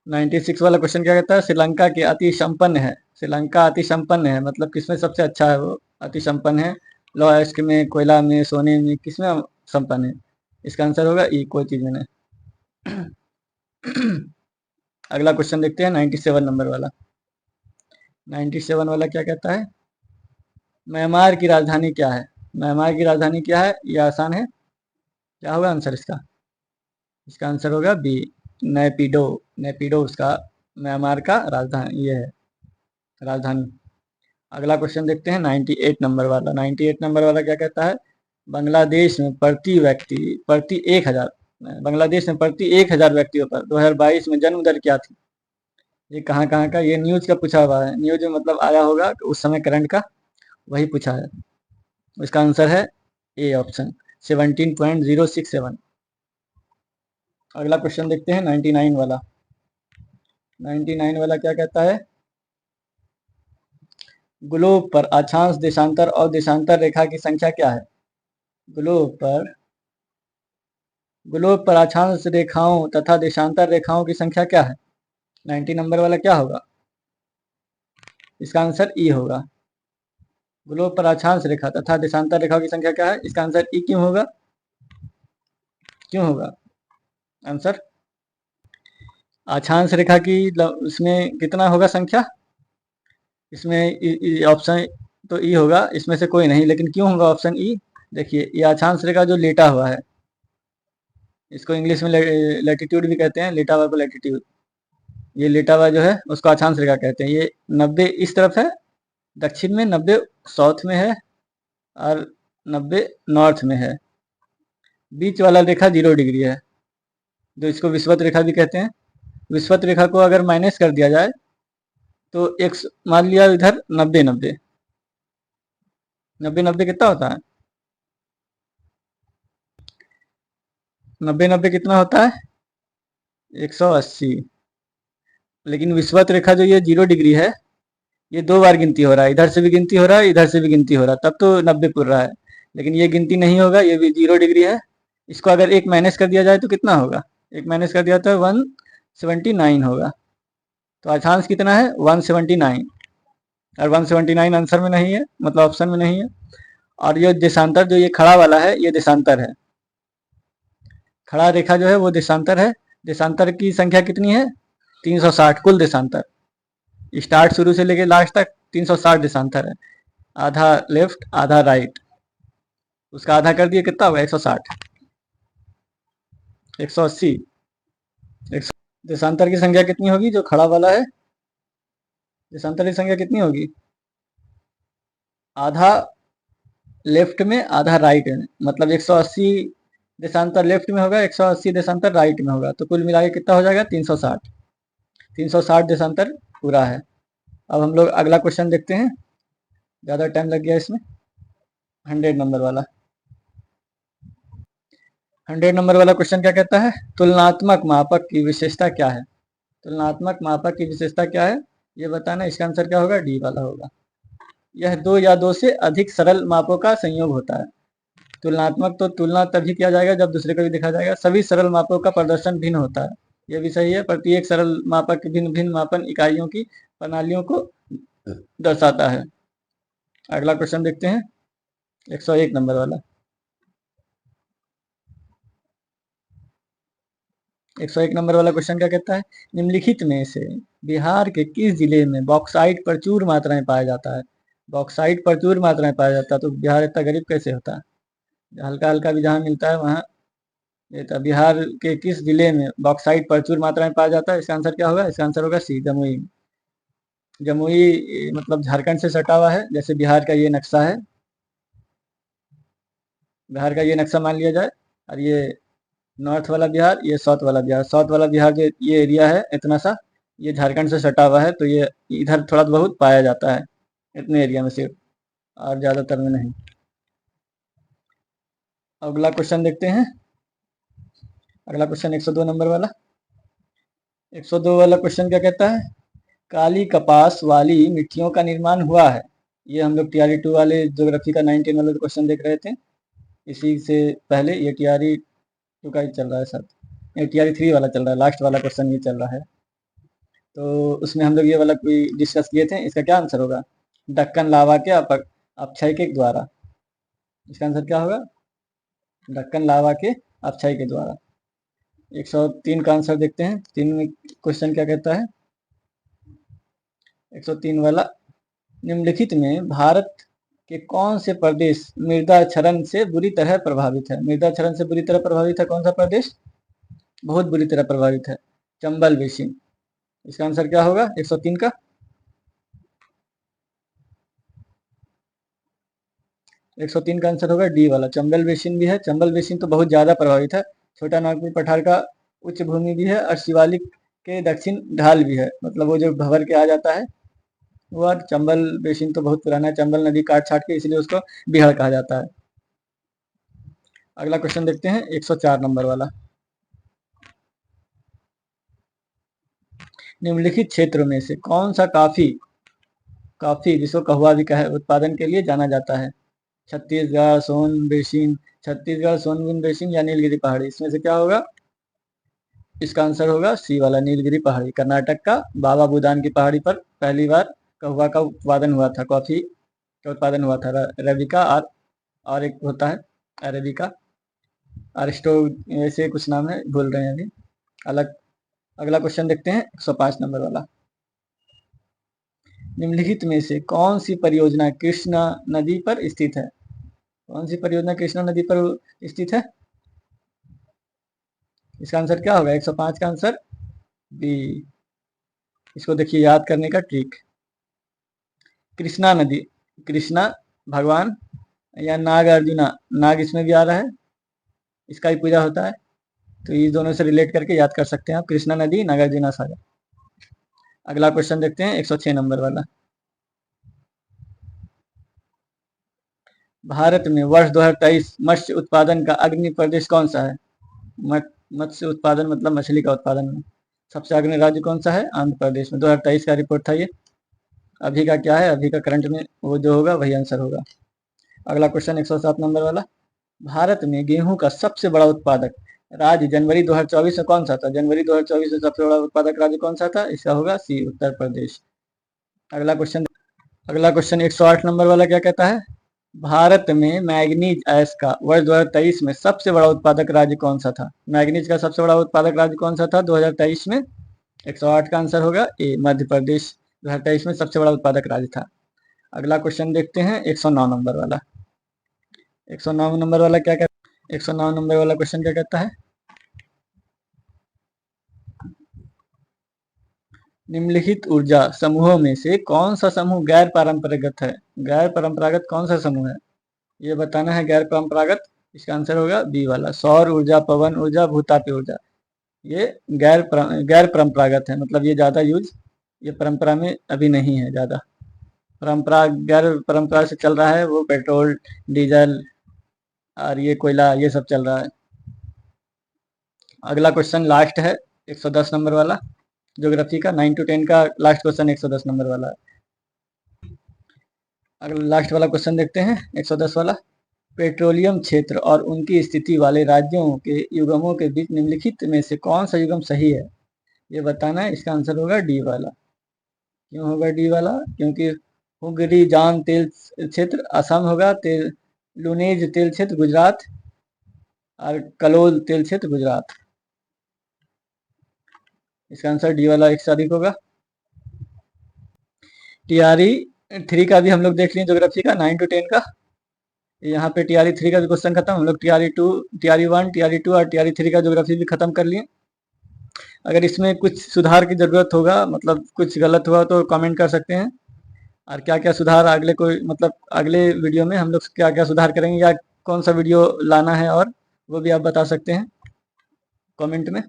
[SPEAKER 1] 96 वाला क्वेश्चन क्या कहता है? श्रीलंका के अति संपन्न है। श्रीलंका अति संपन्न है मतलब किसमें सबसे अच्छा है? वो अति संपन्न है लॉ में, कोयला में, सोने में, किसमें संपन्न है? इसका आंसर होगा ई, कोई चीज में नहीं। अगला क्वेश्चन देखते हैं 97 नंबर वाला। 97 वाला क्या कहता है? म्यांमार की राजधानी क्या है? म्यांमार की राजधानी क्या है? ये आसान है। क्या होगा आंसर इसका? इसका आंसर होगा बी, नेपिडो। नेपिडो उसका म्यांमार का राजधानी ये है, राजधानी। अगला क्वेश्चन देखते हैं 98 नंबर वाला। 98 नंबर वाला क्या कहता है? बांग्लादेश में प्रति व्यक्ति प्रति 1000 बांग्लादेश में प्रति 1000 व्यक्तियों पर 2022 में जन्म दर क्या थी? ये कहाँ कहाँ का? ये न्यूज का पूछा हुआ है। न्यूज में मतलब आया होगा उस समय करंट का, वही पूछा है। इसका आंसर है ए ऑप्शन, 17.067। अगला क्वेश्चन देखते हैं 99 वाला। 99 वाला क्या कहता है? ग्लोब पर अक्षांश देशांतर और देशांतर रेखा की संख्या क्या है? ग्लोब पर अक्षांश रेखाओं तथा देशांतर रेखाओं की संख्या क्या है? 90 नंबर वाला क्या होगा? इसका आंसर ई होगा। ग्लोब पर अक्षांश रेखा तथा देशांतर रेखाओं की संख्या क्या है? इसका आंसर ई क्यों होगा? क्यों होगा आंसर? अक्षांश रेखा की इसमें कितना होगा संख्या? इसमें ऑप्शन तो ई होगा, इसमें से कोई नहीं, लेकिन क्यों होगा ऑप्शन ई? देखिए ये अक्षांश रेखा जो लेटा हुआ है, इसको इंग्लिश में लैटिट्यूड भी कहते हैं, लेटा हुआ को लैटिट्यूड। ये लेटा हुआ जो है उसको अक्षांश रेखा कहते हैं। ये 90 इस तरफ है दक्षिण में, 90 साउथ में है और 90 नॉर्थ में है। बीच वाला रेखा 0 डिग्री है, जो इसको विषुवत रेखा भी कहते हैं। विषुवत रेखा को अगर माइनस कर दिया जाए तो एक मान लिया इधर 90 90 90 90 कितना होता है? 90 90 कितना होता है? 180। लेकिन विषुवत रेखा जो ये 0 डिग्री है, ये 2 बार गिनती हो रहा है, इधर से भी गिनती हो रहा है, इधर से भी गिनती हो रहा है, तब तो 90 पुर रहा है। लेकिन ये गिनती नहीं होगा, ये भी 0 डिग्री है। इसको अगर एक माइनस कर दिया जाए तो कितना होगा? एक माइनस कर दिया तो 179 होगा। तो अक्षांश कितना है? 179। और 179 आंसर में नहीं है, मतलब ऑप्शन में नहीं है। और ये देशांतर जो ये खड़ा वाला है, ये देशांतर है। खड़ा रेखा जो है वो देशांतर है। देशांतर की संख्या कितनी है? 360 कुल देशांतर, स्टार्ट शुरू से लेके लास्ट तक 360 देशांतर है। आधा लेफ्ट आधा राइट, उसका आधा कर दिए कितना हुआ? 160, 180। देशांतर की संख्या कितनी होगी? जो खड़ा वाला है, देशांतर की संख्या कितनी होगी? आधा लेफ्ट में आधा राइट में, मतलब 180 देशांतर लेफ्ट में होगा, 180 देशांतर राइट में होगा, तो कुल मिला के कितना हो जाएगा? 360। 360 देशांतर पूरा है। अब हम लोग अगला क्वेश्चन देखते हैं, ज़्यादा टाइम लग गया इसमें। 100 नंबर वाला। 100 नंबर वाला क्वेश्चन क्या कहता है, तुलनात्मक मापक की विशेषता क्या है। तुलनात्मक मापक की विशेषता क्या है ये बताना। इसका आंसर क्या होगा, डी वाला होगा। यह दो या दो से अधिक सरल मापों का संयोग होता है। तुलनात्मक तो तुलना तभी किया जाएगा जब दूसरे को भी देखा जाएगा। सभी सरल मापों का प्रदर्शन भिन्न होता है, यह भी सही है। प्रत्येक सरल मापक भिन्न भिन्न मापन इकाइयों की प्रणालियों को दर्शाता है। अगला क्वेश्चन देखते हैं 101 नंबर वाला। 101 नंबर वाला क्वेश्चन क्या कहता है, निम्नलिखित में से बिहार के किस जिले में बॉक्साइट प्रचुर मात्रा में पाया जाता है। बॉक्साइट प्रचुर मात्रा में पाया जाता है तो बिहार इतना गरीब कैसे होता है। हल्का हल्का भी जहाँ मिलता है वहाँ देता। बिहार के किस जिले में बॉक्साइट प्रचुर मात्रा में पाया जाता है, इसका आंसर क्या होगा, इसका आंसर होगा सी, जमुई। जमुई मतलब झारखंड से सटा हुआ है। जैसे बिहार का ये नक्शा है, बिहार का ये नक्शा मान लिया जाए, और ये नॉर्थ वाला बिहार, ये साउथ वाला बिहार। साउथ वाला बिहार जो ये एरिया है इतना सा, ये झारखंड से सटा हुआ है, तो ये इधर थोड़ा बहुत पाया जाता है, इतने एरिया में सिर्फ, और ज़्यादातर में नहीं। अगला क्वेश्चन देखते हैं। अगला क्वेश्चन 102 नंबर वाला। 102 वाला क्वेश्चन क्या कहता है, काली कपास वाली मिट्टियों का निर्माण हुआ है। ये हम लोग टीआरई 2 वाले ज्योग्राफी का 9-10 वाले क्वेश्चन देख रहे थे। इसी से पहले ये टीआरई 2 का ही चल रहा है, साथ ये टीआरई 3 वाला चल रहा है, लास्ट वाला क्वेश्चन ये चल रहा है। तो उसमें हम लोग ये वाला कोई डिस्कस किए थे। इसका क्या आंसर होगा, दक्कन लावा के अपक्षय के द्वारा। इसका आंसर क्या होगा, दक्कन लावा के अपक्षय के द्वारा। 103 का आंसर देखते हैं। 3 में क्वेश्चन क्या कहता है, 103 वाला, निम्नलिखित में भारत के कौन से प्रदेश मृदा क्षरण से बुरी तरह प्रभावित है। मृदा क्षरण से बुरी तरह प्रभावित है कौन सा प्रदेश, बहुत बुरी तरह प्रभावित है, चंबल बेसिन। इसका आंसर क्या होगा 103 का, 103 का आंसर होगा डी वाला, चंबल बेसिन भी है। चंबल बेसिन तो बहुत ज्यादा प्रभावित है। छोटा नागपुर पठार का उच्च भूमि भी है, और शिवालिक के दक्षिण ढाल भी है, मतलब वो जो भवर के आ जाता है वो। और चंबल बेसिन तो बहुत पुराना है, चंबल नदी काट छाट के, इसलिए उसको बिहार कहा जाता है। अगला क्वेश्चन देखते हैं 104 नंबर वाला। निम्नलिखित क्षेत्रों में से कौन सा काफी काफी जिसको कहवा भी कहे उत्पादन के लिए जाना जाता है। छत्तीसगढ़, सोन बेसिन, छत्तीसगढ़ सोनबिन बेसिन या नीलगिरी पहाड़ी, इसमें से क्या होगा, इसका आंसर होगा सी वाला, नीलगिरी पहाड़ी। कर्नाटक का बाबा बुदान की पहाड़ी पर पहली बार कहवा का उत्पादन हुआ था, कॉफी का उत्पादन हुआ था। अरेबिका और एक होता है अरेबिका, अरिस्टो, ऐसे कुछ नाम है, भूल रहे हैं अभी अलग। अगला क्वेश्चन देखते हैं 105 नंबर वाला। निम्नलिखित में से कौन सी परियोजना कृष्णा नदी पर स्थित है। कौन सी परियोजना कृष्णा नदी पर स्थित है, इसका आंसर क्या होगा 105 का आंसर बी। इसको देखिए याद करने का ट्रिक, कृष्णा नदी, कृष्णा भगवान या नाग अर्जुना, नाग इसमें भी आ रहा है, इसका भी पूजा होता है, तो ये दोनों से रिलेट करके याद कर सकते हैं आप, कृष्णा नदी नागार्जुना सागर। अगला क्वेश्चन देखते हैं 106 नंबर वाला। भारत में वर्ष 2023 मत्स्य उत्पादन का अग्रणी प्रदेश कौन सा है। मत्स्य उत्पादन मतलब मछली का उत्पादन में सबसे अग्रणी राज्य कौन सा है, आंध्र प्रदेश में। 2023 का रिपोर्ट था ये। अभी का क्या है, अभी का करंट में वो जो होगा वही आंसर होगा। अगला क्वेश्चन 107 नंबर वाला। भारत में गेहूं का सबसे बड़ा उत्पादक राज्य जनवरी 2024 में कौन सा था। जनवरी 2024 में सबसे बड़ा उत्पादक राज्य कौन सा था, इसका होगा सी, उत्तर प्रदेश। अगला क्वेश्चन 108 नंबर वाला क्या कहता है, भारत में मैग्नीज अयस्क का वर्ष 2023 में सबसे बड़ा उत्पादक राज्य कौन सा था। मैग्नीज का सबसे बड़ा उत्पादक राज्य कौन सा था 2023 में, 108 का आंसर होगा ए, मध्य प्रदेश 2023 में सबसे बड़ा उत्पादक राज्य था। अगला क्वेश्चन देखते हैं 109 नंबर वाला। 109 नंबर वाला क्या कहता है, 109 नंबर वाला क्वेश्चन क्या कहता है, निम्नलिखित ऊर्जा समूहों में से कौन सा समूह गैर परंपरागत है। गैर परंपरागत कौन सा समूह है ये बताना है, गैर परंपरागत। इसका आंसर होगा बी वाला, सौर ऊर्जा, पवन ऊर्जा, भूतापीय ऊर्जा। ये गैर परंपरागत है, मतलब ये ज्यादा यूज ये परंपरा में अभी नहीं है ज्यादा। परंपरा गैर परंपरा से चल रहा है वो पेट्रोल, डीजल और ये कोयला, ये सब चल रहा है। अगला क्वेश्चन लास्ट है 110 नंबर वाला ज्योग्राफी का। 9 to 10 का लास्ट क्वेश्चन 110 नंबर वाला है। अगला लास्ट वाला क्वेश्चन देखते हैं 110 वाला। पेट्रोलियम क्षेत्र और उनकी स्थिति वाले राज्यों के युगमों के बीच निम्नलिखित में से कौन सा युगम सही है, ये बताना है। इसका आंसर होगा डी वाला। क्यों होगा डी वाला? क्योंकि हुगली जान तेल क्षेत्र असम होगा, तेल लुनेज तेल क्षेत्र गुजरात, और कलोल तेल क्षेत्र गुजरात। इसका आंसर डी वाला 1 से अधिक होगा। टीआरई 3 का भी हम लोग देख लिए ज्योग्राफी का 9 to 10 का। यहाँ पे टीआरई 3 का भी क्वेश्चन खत्म। हम लोग टीआरई 2, टीआरई 1, टीआरई 2 और टीआरई 3 का ज्योग्राफी भी खत्म कर लिए। अगर इसमें कुछ सुधार की जरूरत होगा, मतलब कुछ गलत हुआ तो कमेंट कर सकते हैं। और क्या क्या सुधार अगले कोई मतलब अगले वीडियो में हम लोग क्या क्या सुधार करेंगे या कौन सा वीडियो लाना है, और वो भी आप बता सकते हैं कमेंट में।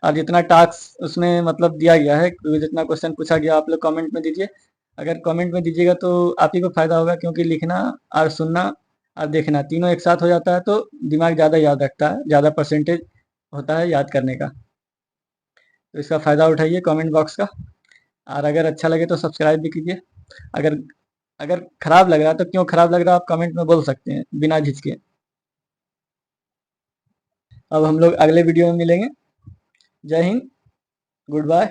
[SPEAKER 1] और जितना टास्क उसमें मतलब दिया गया है, जितना क्वेश्चन पूछा गया, आप लोग कमेंट में दीजिए। अगर कमेंट में दीजिएगा तो आप ही को फायदा होगा, क्योंकि लिखना और सुनना और देखना तीनों एक साथ हो जाता है तो दिमाग ज़्यादा याद रखता है, ज़्यादा परसेंटेज होता है याद करने का। तो इसका फ़ायदा उठाइए कमेंट बॉक्स का। और अगर अच्छा लगे तो सब्सक्राइब भी कीजिए। अगर अगर खराब लग रहा है तो क्यों खराब लग रहा है आप कमेंट में बोल सकते हैं बिना झिझके। अब हम लोग अगले वीडियो में मिलेंगे। जय हिंद, गुड बाय।